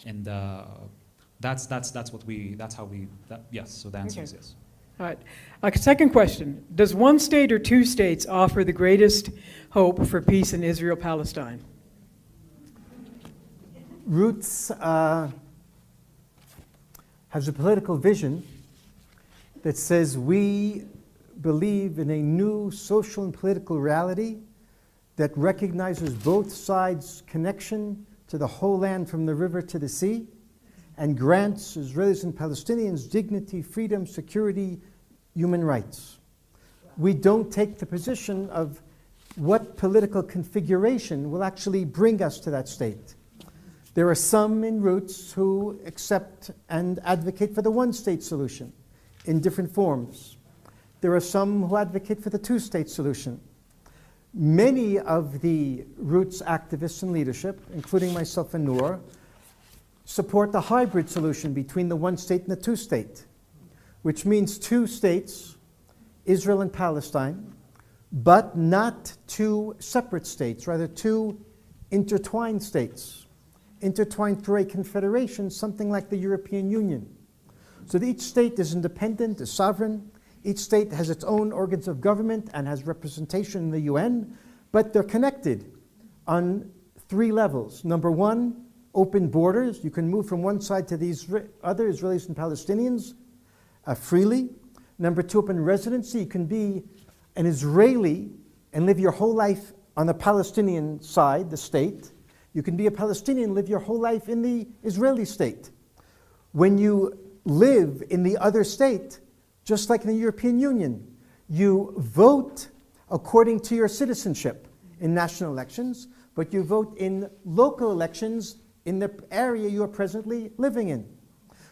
and yes. So the answer is yes. All right. Second question. Does one state or two states offer the greatest hope for peace in Israel-Palestine? Roots has a political vision that says we believe in a new social and political reality that recognizes both sides' connection to the whole land from the river to the sea, and grants Israelis and Palestinians dignity, freedom, security, human rights. We don't take the position of what political configuration will actually bring us to that state. There are some in Roots who accept and advocate for the one-state solution in different forms. There are some who advocate for the two-state solution. Many of the Roots activists and leadership, including myself and Noor, support the hybrid solution between the one-state and the two-state, which means two states, Israel and Palestine, but not two separate states, rather two intertwined states, intertwined through a confederation, something like the European Union. So that each state is independent, is sovereign. Each state has its own organs of government and has representation in the UN, but they're connected on three levels. Number one, open borders. You can move from one side to the other, Israelis and Palestinians, freely. Number two, open residency. You can be an Israeli and live your whole life on the Palestinian side, the state. You can be a Palestinian and live your whole life in the Israeli state. When you live in the other state, just like in the European Union, you vote according to your citizenship in national elections, but you vote in local elections in the area you are presently living in.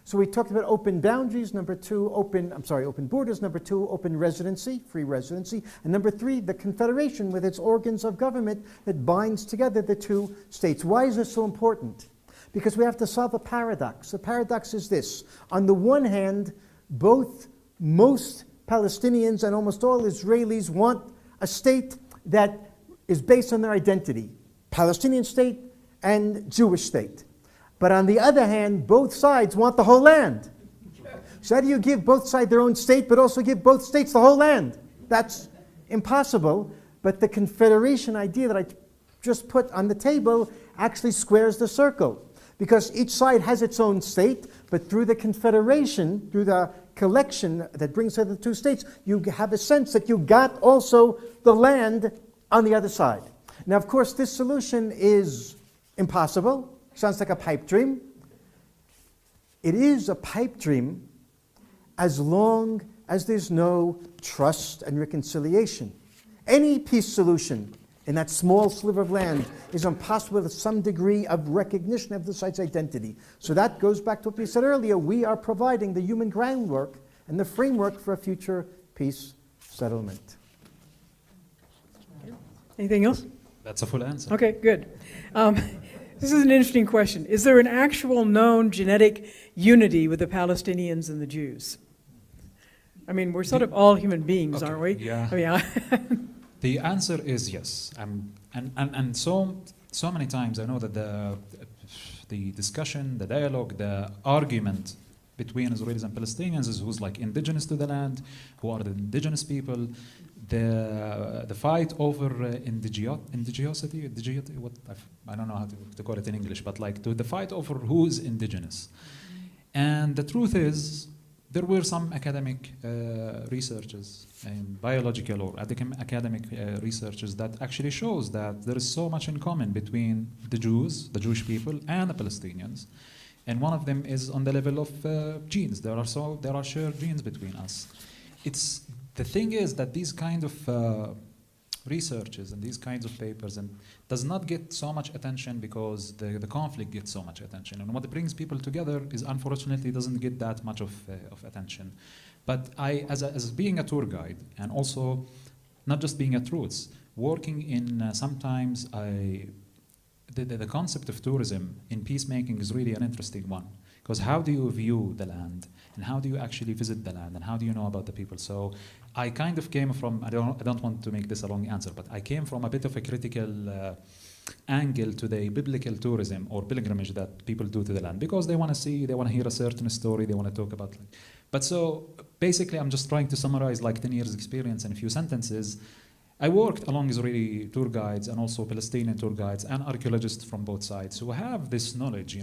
So we talked about open boundaries, number two, open borders, number two, open residency, free residency, and number three, the confederation with its organs of government that binds together the two states. Why is this so important? Because we have to solve a paradox. The paradox is this. On the one hand, most Palestinians and almost all Israelis want a state that is based on their identity, Palestinian state and Jewish state. But on the other hand, both sides want the whole land. So how do you give both sides their own state, but also give both states the whole land? That's impossible. But the confederation idea that I just put on the table actually squares the circle. Because each side has its own state, but through the confederation, through the collection that brings together the two states, you have a sense that you got also the land on the other side. Now, of course, this solution is impossible. Sounds like a pipe dream. It is a pipe dream as long as there's no trust and reconciliation. Any peace solution in that small sliver of land is impossible with some degree of recognition of the site's identity. So that goes back to what we said earlier. We are providing the human groundwork and the framework for a future peace settlement. Anything else? That's a full answer. Okay, good. This is an interesting question. Is there an actual known genetic unity with the Palestinians and the Jews? I mean, we're sort of all human beings, aren't we? Yeah. I mean, The answer is yes. And so many times I know that the discussion, the dialogue, the argument between Israelis and Palestinians is who's like indigenous to the land, who are the indigenous people, the fight over indigeosity, I don't know how to call it in English, but like the fight over who is indigenous. And the truth is, there were some academic researchers, biological or academic researchers that actually shows that there is so much in common between the Jews, the Jewish people, and the Palestinians. And one of them is on the level of genes. There are shared genes between us. The thing is that these kind of researches and these kinds of papers and does not get so much attention because the conflict gets so much attention. And what brings people together is unfortunately doesn't get that much of attention. But as being a tour guide and also not just being a truth, working in sometimes the concept of tourism in peacemaking is really an interesting one. Because how do you view the land? And how do you actually visit the land? And how do you know about the people? So I kind of came from, I don't want to make this a long answer, but I came from a bit of a critical angle to the biblical tourism or pilgrimage that people do to the land. Because they want to see, they want to hear a certain story, they want to talk about. But so basically I'm just trying to summarize like 10 years experience in a few sentences. I worked along Israeli tour guides and also Palestinian tour guides and archaeologists from both sides who have this knowledge,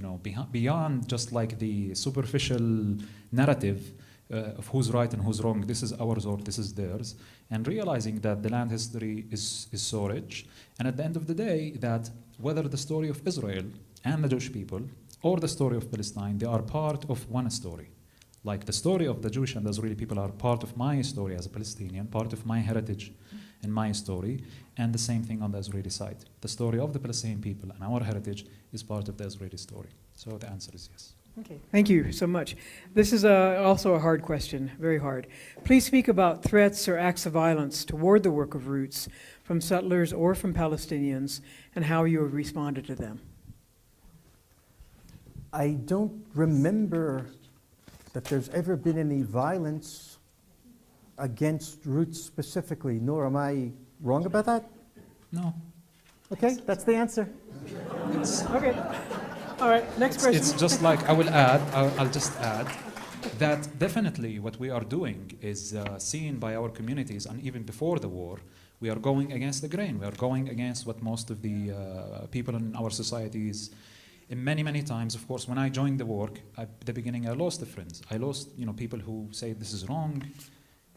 beyond just like the superficial narrative of who's right and who's wrong, this is ours or this is theirs, and realizing that the land history is so rich, and at the end of the day, that whether the story of Israel and the Jewish people or the story of Palestine, they are part of one story. Like the story of the Jewish and the Israeli people are part of my story as a Palestinian, part of my heritage and my story, and the same thing on the Israeli side. The story of the Palestinian people and our heritage is part of the Israeli story. So the answer is yes. okay, thank you so much. This is also a hard question, very hard. Please speak about threats or acts of violence toward the work of Roots from settlers or from Palestinians and how you have responded to them. I don't remember that there's ever been any violence against Roots specifically, nor am I wrong about that? No. Okay, that's the answer. Okay. All right, next question. It's just like, I'll just add that definitely what we are doing is seen by our communities, and even before the war, we are going against the grain. We are going against what most of the people in our societies. And many times, of course, when I joined the work, at the beginning I lost the friends. I lost people who say this is wrong,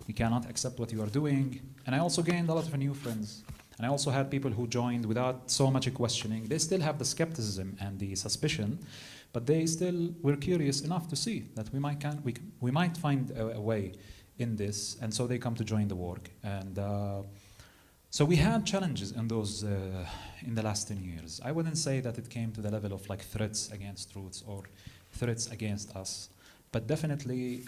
we cannot accept what you are doing. And I also gained a lot of new friends. And I also had people who joined without so much questioning. They still have the skepticism and the suspicion, but they still were curious enough to see that we might find a way in this, and so they come to join the work. And so we had challenges in those in the last 10 years. I wouldn't say that it came to the level of like threats against Roots or threats against us. But definitely,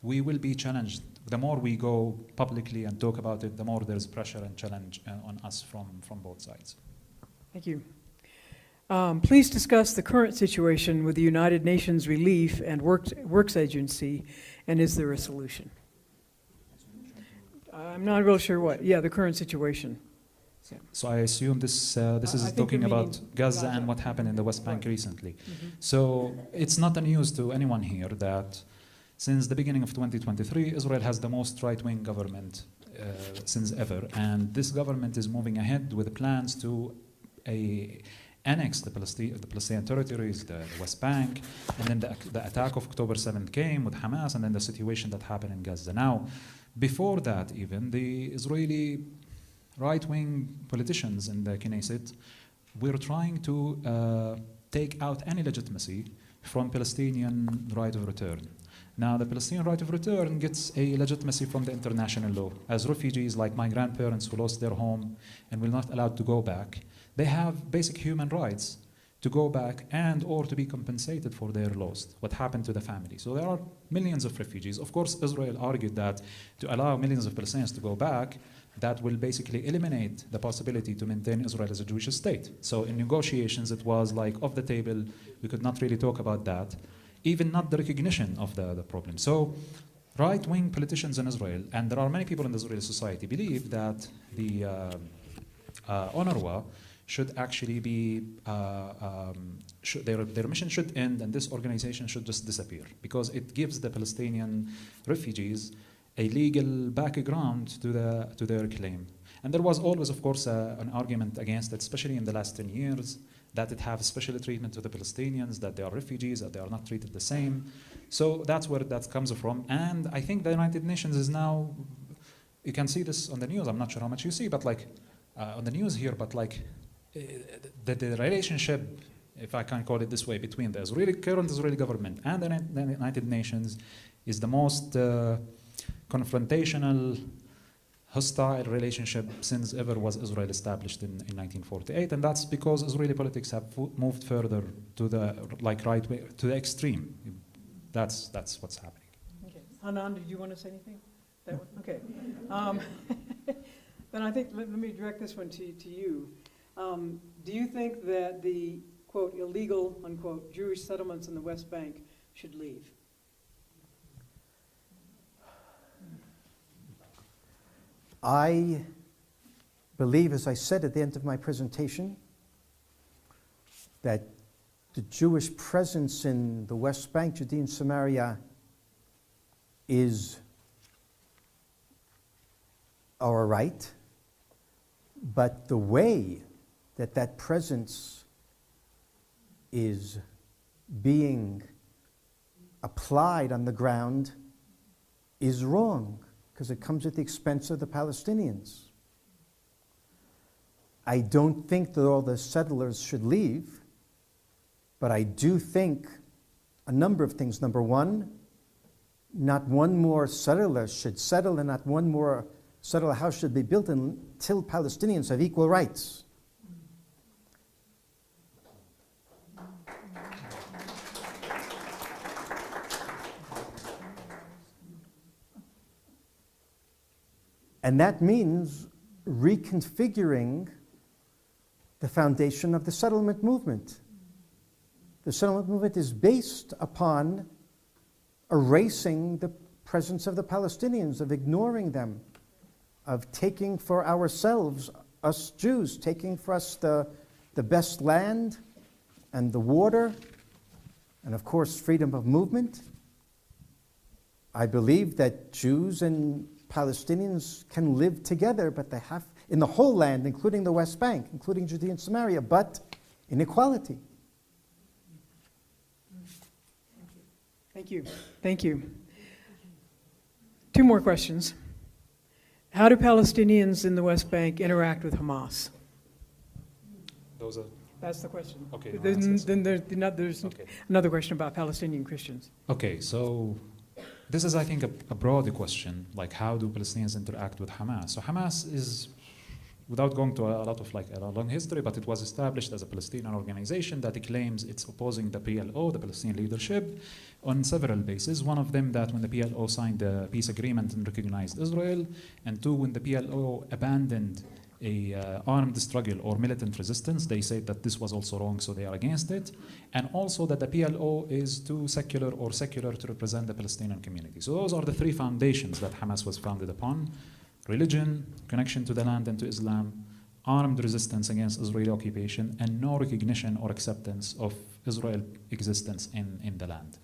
we will be challenged. The more we go publicly and talk about it, the more there's pressure and challenge on us from both sides. Thank you. Please discuss the current situation with the United Nations Relief and Works Agency, and is there a solution? I'm not real sure what. Yeah, the current situation. So I assume this is talking about Gaza and what happened in the West Bank recently. So it's not a news to anyone here that since the beginning of 2023, Israel has the most right-wing government since ever, and this government is moving ahead with plans to annex the Palestinian territories, the West Bank, and then the attack of October 7th came with Hamas, and then the situation that happened in Gaza. Now, before that even, the Israeli right-wing politicians in the Knesset were trying to take out any legitimacy from Palestinian right of return. Now, the Palestinian right of return gets a legitimacy from the international law. As refugees, like my grandparents who lost their home and were not allowed to go back, they have basic human rights to go back and or to be compensated for their loss, what happened to the family. So there are millions of refugees. Of course, Israel argued that to allow millions of Palestinians to go back, that will basically eliminate the possibility to maintain Israel as a Jewish state. So in negotiations, it was like off the table. We could not really talk about that, even not the recognition of the problem. So right-wing politicians in Israel, and there are many people in the Israeli society, believe that the UNRWA should actually be, their mission should end and this organization should just disappear because it gives the Palestinian refugees a legal background to their claim. And there was always, of course, an argument against it, especially in the last 10 years, that it has special treatment to the Palestinians, that they are refugees, that they are not treated the same. So that's where that comes from. And I think the United Nations is now, you can see this on the news, I'm not sure how much you see, but like on the news here, but like the relationship, if I can call it this way, between the current Israeli government and the United Nations is the most confrontational, hostile relationship since ever was Israel established in 1948, and that's because Israeli politics have moved further to the right way, to the extreme. That's what's happening. Okay, Hanan, did you want to say anything? That one? Okay. Then I think let me direct this one to you. Do you think that the quote illegal unquote Jewish settlements in the West Bank should leave? I believe, as I said at the end of my presentation, that the Jewish presence in the West Bank, Judea and Samaria is our right, but the way that that presence is being applied on the ground is wrong, because it comes at the expense of the Palestinians. I don't think that all the settlers should leave, but I do think a number of things. Number one, not one more settler should settle, and not one more settler house should be built until Palestinians have equal rights. And that means reconfiguring the foundation of the settlement movement. The settlement movement is based upon erasing the presence of the Palestinians, of ignoring them, of taking for ourselves, us Jews, taking for us the best land and the water, and of course freedom of movement. I believe that Jews and Palestinians can live together, but they have, in the whole land, including the West Bank, including Judea and Samaria, but in equality. Thank you. Thank you. Two more questions. How do Palestinians in the West Bank interact with Hamas? Those are... That's the question. Okay. Then there's another question about Palestinian Christians. Okay, so this is, I think, a broader question, like how do Palestinians interact with Hamas? So Hamas is without going to a lot of a long history, but it was established as a Palestinian organization that claims it's opposing the PLO, the Palestinian leadership, on several bases. One of them that when the PLO signed the peace agreement and recognized Israel, and two, when the PLO abandoned a armed struggle or militant resistance, they said that this was also wrong, so they are against it, and also that the PLO is too secular or secular to represent the Palestinian community. So those are the three foundations that Hamas was founded upon: religion, connection to the land and to Islam, armed resistance against Israeli occupation, and no recognition or acceptance of Israel's existence in the land.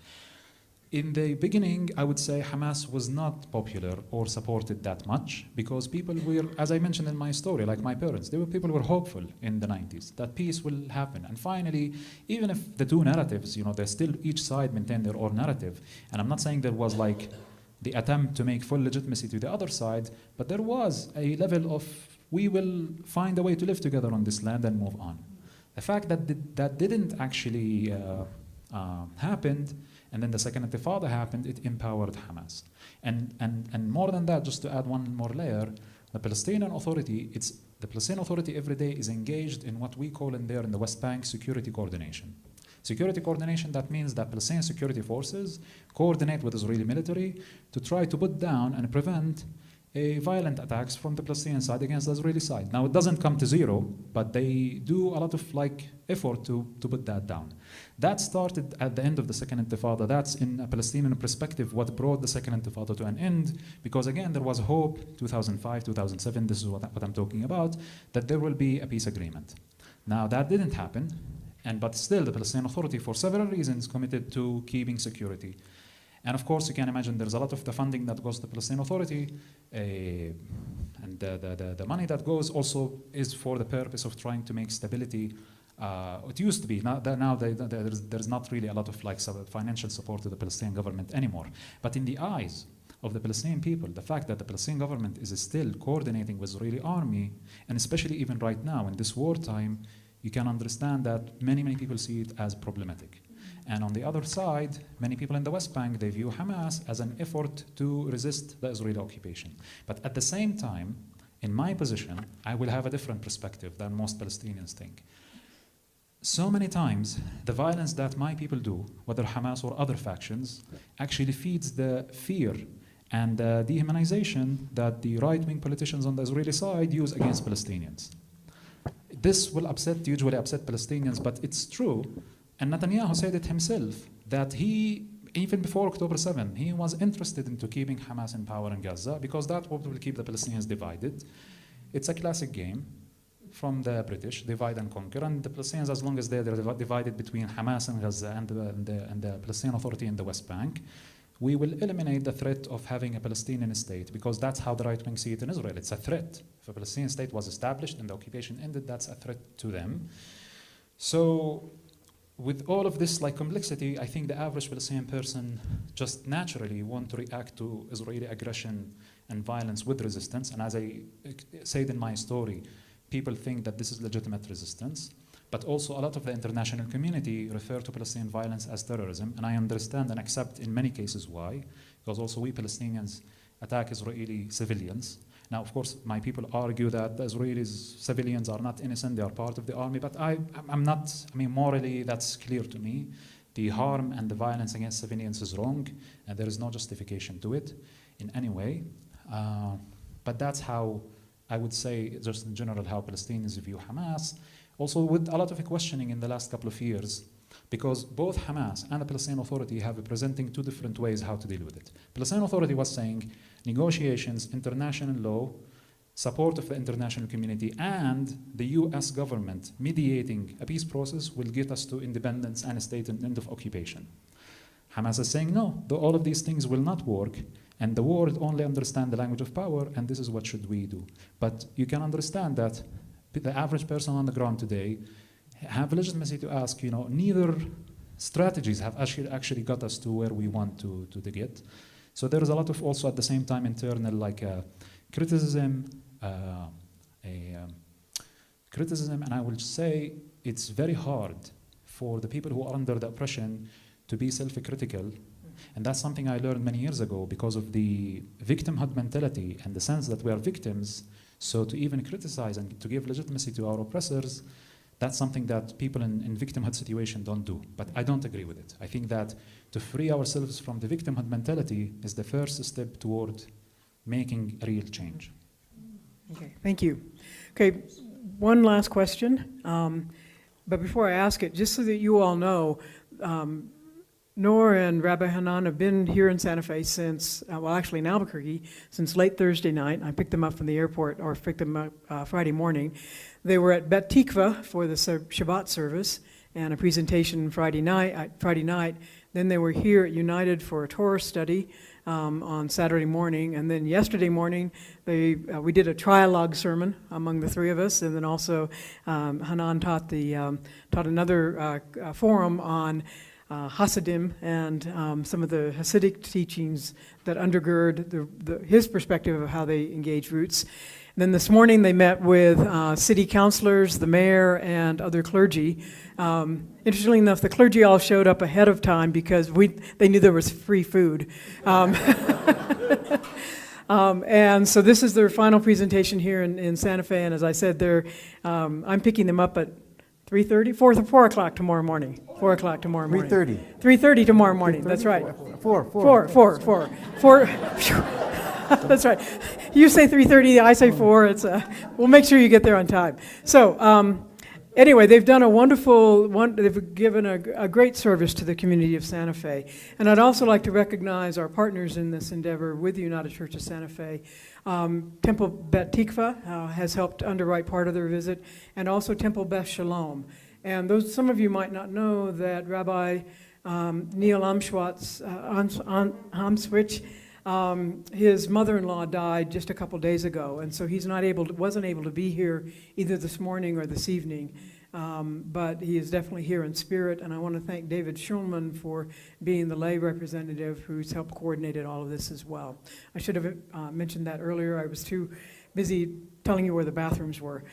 In the beginning, I would say Hamas was not popular or supported that much because people were, as I mentioned in my story, like my parents, people were hopeful in the 90s that peace will happen. And finally, even if the two narratives, they still each side maintained their own narrative. And I'm not saying there was like the attempt to make full legitimacy to the other side, but there was a level of we will find a way to live together on this land and move on. The fact that that didn't actually happen, and then the second intifada happened, it empowered Hamas. And more than that, just to add one more layer, the Palestinian Authority every day is engaged in what we call in the West Bank security coordination. Security coordination, that means that Palestinian security forces coordinate with Israeli military to try to put down and prevent violent attacks from the Palestinian side against the Israeli side. Now, it doesn't come to zero, but they do a lot of effort to put that down. That started at the end of the Second Intifada. That's, in a Palestinian perspective, what brought the Second Intifada to an end, because again, there was hope, 2005, 2007, this is what I'm talking about, that there will be a peace agreement. Now, that didn't happen, but still, the Palestinian Authority, for several reasons, committed to keeping security. And of course, you can imagine there's a lot of the funding that goes to the Palestinian Authority, and the money that goes also is for the purpose of trying to make stability. It used to be, now there's not really a lot of financial support to the Palestinian government anymore. But in the eyes of the Palestinian people, the fact that the Palestinian government is still coordinating with the Israeli army, and especially even right now in this wartime, you can understand that many people see it as problematic. And on the other side, many people in the West Bank, they view Hamas as an effort to resist the Israeli occupation. But at the same time, in my position, I will have a different perspective than most Palestinians think. So many times, the violence that my people do, whether Hamas or other factions, actually feeds the fear and the dehumanization that the right-wing politicians on the Israeli side use against Palestinians. This will usually upset Palestinians, but it's true. And Netanyahu said it himself, that he, even before October 7, he was interested into keeping Hamas in power in Gaza because that will keep the Palestinians divided. It's a classic game from the British, divide and conquer, and the Palestinians, as long as they're divided between Hamas and Gaza and the Palestinian Authority in the West Bank, we will eliminate the threat of having a Palestinian state because that's how the right wing see it in Israel. It's a threat. If a Palestinian state was established and the occupation ended, that's a threat to them. So, with all of this complexity, I think the average Palestinian person just naturally want to react to Israeli aggression and violence with resistance. And as I said in my story, people think that this is legitimate resistance. But also a lot of the international community refer to Palestinian violence as terrorism. And I understand and accept in many cases why. Because also we Palestinians attack Israeli civilians. Now, of course, my people argue that the Israeli civilians are not innocent, they are part of the army, but I'm not, morally, that's clear to me. The harm and the violence against civilians is wrong, and there is no justification to it in any way. But that's how, I would say, just in general, how Palestinians view Hamas. Also, with a lot of questioning in the last couple of years, because both Hamas and the Palestinian Authority have presenting two different ways how to deal with it. Palestinian Authority was saying negotiations, international law, support of the international community, and the US government mediating a peace process will get us to independence and a state and end of occupation. Hamas is saying no, all of these things will not work, and the world only understands the language of power, and this is what should we do. But you can understand that the average person on the ground today have legitimacy to ask, neither strategies have actually got us to where we want to get. So there is a lot of also at the same time internal criticism, and I will say it's very hard for the people who are under the oppression to be self-critical. And that's something I learned many years ago because of the victimhood mentality and the sense that we are victims. So to even criticize and to give legitimacy to our oppressors, that's something that people in victimhood situation don't do. But I don't agree with it. I think that to free ourselves from the victimhood mentality is the first step toward making real change. Okay, thank you. Okay, one last question. But before I ask it, just so that you all know, Noor and Rabbi Hanan have been here in Santa Fe since, well, actually in Albuquerque, since late Thursday night. I picked them up from the airport, or picked them up Friday morning. They were at Bet Tikva for the Shabbat service and a presentation Friday night. Then they were here at United for a Torah study on Saturday morning. And then yesterday morning, we did a trialogue sermon among the three of us. And then also Hanan taught another forum on Hasidim and some of the Hasidic teachings that undergird his perspective of how they engage roots. Then this morning they met with city councilors, the mayor, and other clergy. Interestingly enough, the clergy all showed up ahead of time because they knew there was free food. And so this is their final presentation here in Santa Fe, and as I said, I'm picking them up at 3:30, 4 o'clock tomorrow morning. 4 o'clock tomorrow morning. 3:30. 3:30 tomorrow morning. That's right. 4. That's right. You say 3:30, I say 4. We'll make sure you get there on time. So anyway, they've done a wonderful they've given a great service to the community of Santa Fe. And I'd also like to recognize our partners in this endeavor with the United Church of Santa Fe. Temple Bet Tikva has helped underwrite part of their visit, and also Temple Beth Shalom. And some of you might not know that Rabbi Neil Amswich, his mother-in-law died just a couple days ago, and so he's wasn't able to be here either this morning or this evening. But he is definitely here in spirit, and I want to thank David Schulman for being the lay representative who's helped coordinate all of this as well. I should have mentioned that earlier. I was too busy telling you where the bathrooms were.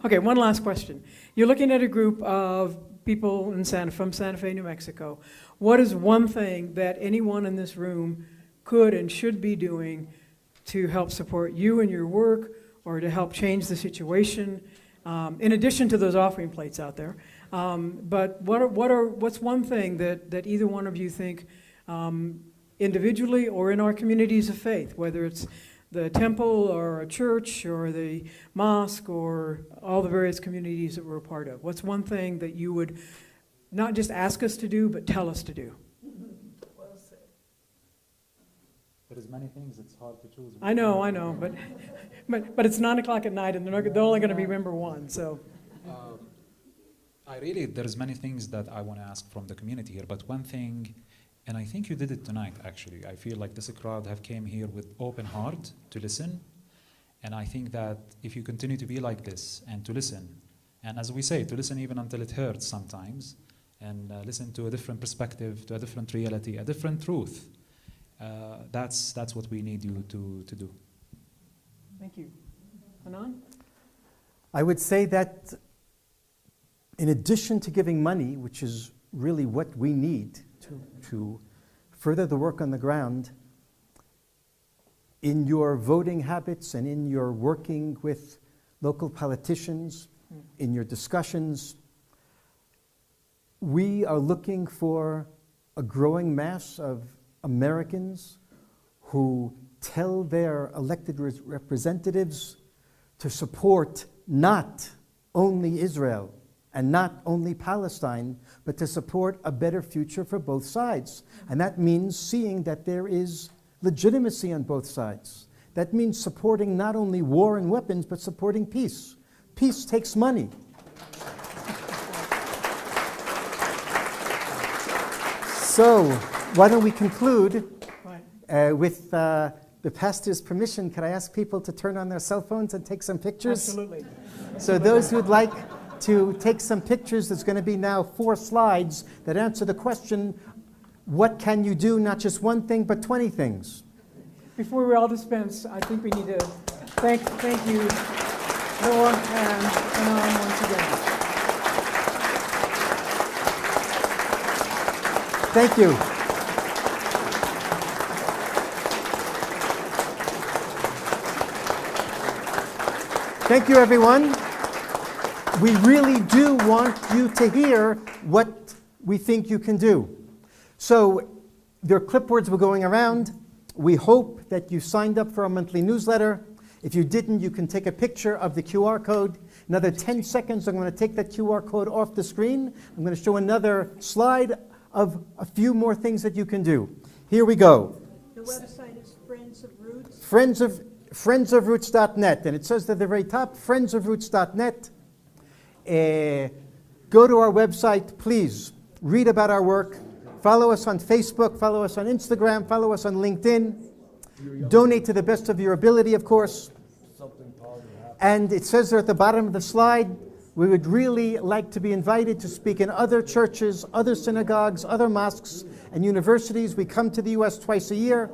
Okay, one last question. You're looking at a group of people from Santa Fe, New Mexico. What is one thing that anyone in this room could and should be doing to help support you in your work or to help change the situation? In addition to those offering plates out there, but what's one thing that either one of you think individually or in our communities of faith, whether it's the temple or a church or the mosque or all the various communities that we're a part of? What's one thing that you would not just ask us to do, but tell us to do? Well said. There's many things, it's hard to choose. I know, but it's 9 o'clock at night and they're only going to remember one, so. There's many things that I want to ask from the community here, but one thing, and I think you did it tonight actually, I feel like this crowd have came here with open heart to listen, and I think that if you continue to be like this and to listen, and as we say, to listen even until it hurts sometimes, and listen to a different perspective, to a different reality, a different truth, that's what we need you to do. Thank you. Hanan? I would say that in addition to giving money, which is really what we need to further the work on the ground, in your voting habits and in your working with local politicians, in your discussions, we are looking for a growing mass of Americans who tell their elected representatives to support not only Israel and not only Palestine, but to support a better future for both sides. And that means seeing that there is legitimacy on both sides. That means supporting not only war and weapons, but supporting peace. Peace takes money. So, why don't we conclude with the pastor's permission? Could I ask people to turn on their cell phones and take some pictures? Absolutely. So those who'd like to take some pictures, there's going to be now 4 slides that answer the question, what can you do? Not just one thing, but 20 things. Before we all dispense, I think we need to thank you, Noah and Hanan, once again. Thank you. Thank you, everyone. We really do want you to hear what we think you can do. So there are clipboards were going around. We hope that you signed up for our monthly newsletter. If you didn't, you can take a picture of the QR code. Another 10 seconds, I'm going to take that QR code off the screen. I'm going to show another slide of a few more things that you can do. Here we go. The website is Friends of Roots. Friendsofroots.net, and it says at the very top, friendsofroots.net. Go to our website, please. Read about our work. Follow us on Facebook, follow us on Instagram, follow us on LinkedIn. Donate to the best of your ability, of course. And it says there at the bottom of the slide, we would really like to be invited to speak in other churches, other synagogues, other mosques, and universities. We come to the U.S. twice a year.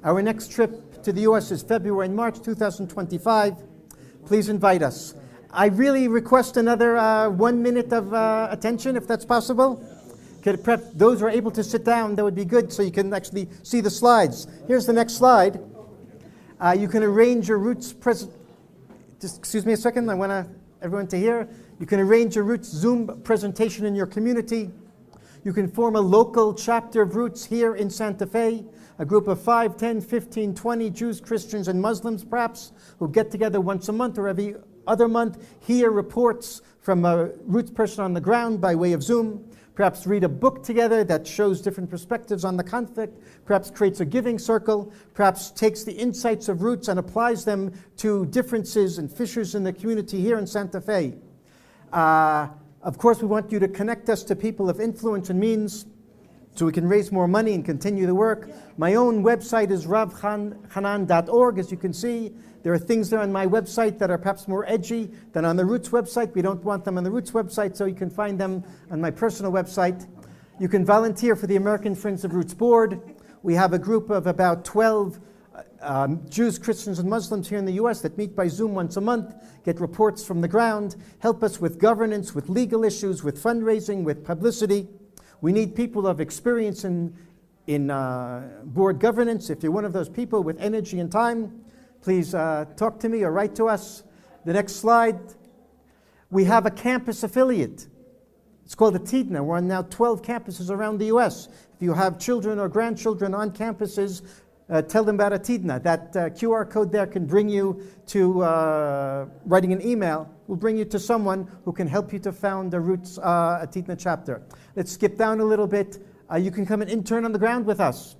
Our next trip to the U.S. is February and March 2025. Please invite us. I really request another 1 minute of attention, if that's possible. Perhaps those who are able to sit down, that would be good, so you can actually see the slides. Here's the next slide. You can arrange your Roots just excuse me a second. I want everyone to hear. You can arrange a Roots Zoom presentation in your community. You can form a local chapter of Roots here in Santa Fe, a group of 5, 10, 15, 20 Jews, Christians, and Muslims, perhaps, who get together once a month or every other month, hear reports from a Roots person on the ground by way of Zoom. Perhaps read a book together that shows different perspectives on the conflict, perhaps creates a giving circle, perhaps takes the insights of Roots and applies them to differences and fissures in the community here in Santa Fe. Of course, we want you to connect us to people of influence and means so we can raise more money and continue the work. My own website is ravchanan.org, as you can see. There are things there on my website that are perhaps more edgy than on the Roots website. We don't want them on the Roots website, so you can find them on my personal website. You can volunteer for the American Friends of Roots Board. We have a group of about 12 Jews, Christians, and Muslims here in the U.S. that meet by Zoom once a month, get reports from the ground, help us with governance, with legal issues, with fundraising, with publicity. We need people of experience in board governance. If you're one of those people with energy and time, please talk to me or write to us. The next slide. We have a campus affiliate. It's called Atidna. We're on now 12 campuses around the U.S. If you have children or grandchildren on campuses, tell them about Atidna. That QR code there can bring you to writing an email. Will bring you to someone who can help you to found the Roots Atidna chapter. Let's skip down a little bit. You can come and intern on the ground with us.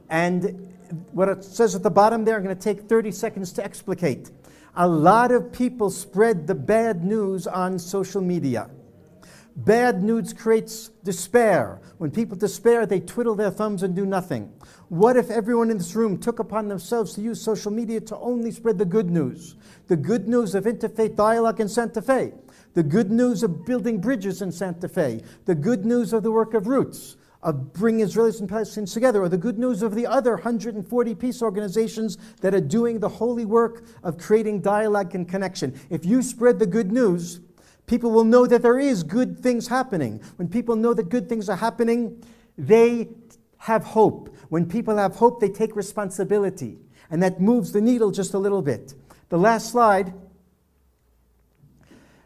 And what it says at the bottom there, I'm going to take 30 seconds to explicate. A lot of people spread the bad news on social media. Bad news creates despair. When people despair, they twiddle their thumbs and do nothing. What if everyone in this room took upon themselves to use social media to only spread the good news? The good news of interfaith dialogue in Santa Fe. The good news of building bridges in Santa Fe. The good news of the work of Roots, of bringing Israelis and Palestinians together, or the good news of the other 140 peace organizations that are doing the holy work of creating dialogue and connection. If you spread the good news, people will know that there is good things happening. When people know that good things are happening, they have hope. When people have hope, they take responsibility. And that moves the needle just a little bit. The last slide.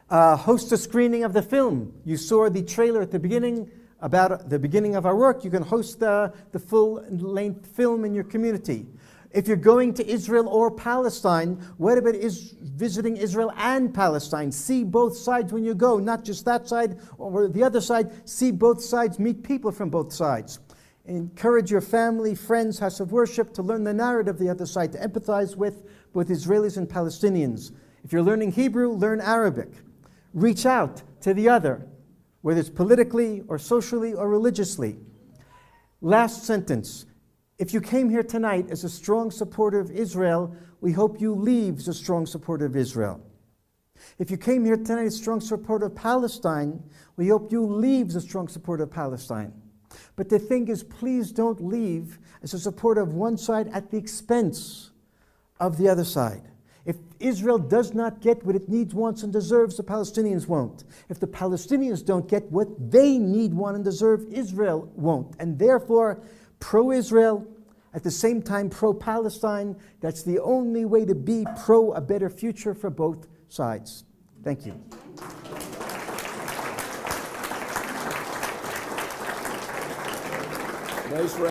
Host a screening of the film. You saw the trailer at the beginning about the beginning of our work. You can host the full-length film in your community. If you're going to Israel or Palestine, what about visiting Israel and Palestine? See both sides when you go, not just that side or the other side. See both sides, meet people from both sides. Encourage your family, friends, house of worship to learn the narrative of the other side, to empathize with both Israelis and Palestinians. If you're learning Hebrew, learn Arabic. Reach out to the other, whether it's politically or socially or religiously. Last sentence. If you came here tonight as a strong supporter of Israel, we hope you leave as a strong supporter of Israel. If you came here tonight as a strong supporter of Palestine, we hope you leave as a strong supporter of Palestine. But the thing is, please don't leave as a supporter of one side at the expense of the other side. If Israel does not get what it needs, wants, and deserves, the Palestinians won't. If the Palestinians don't get what they need, want, and deserve, Israel won't. And therefore, pro-Israel, at the same time pro-Palestine. That's the only way to be pro a better future for both sides. Thank you. Nice.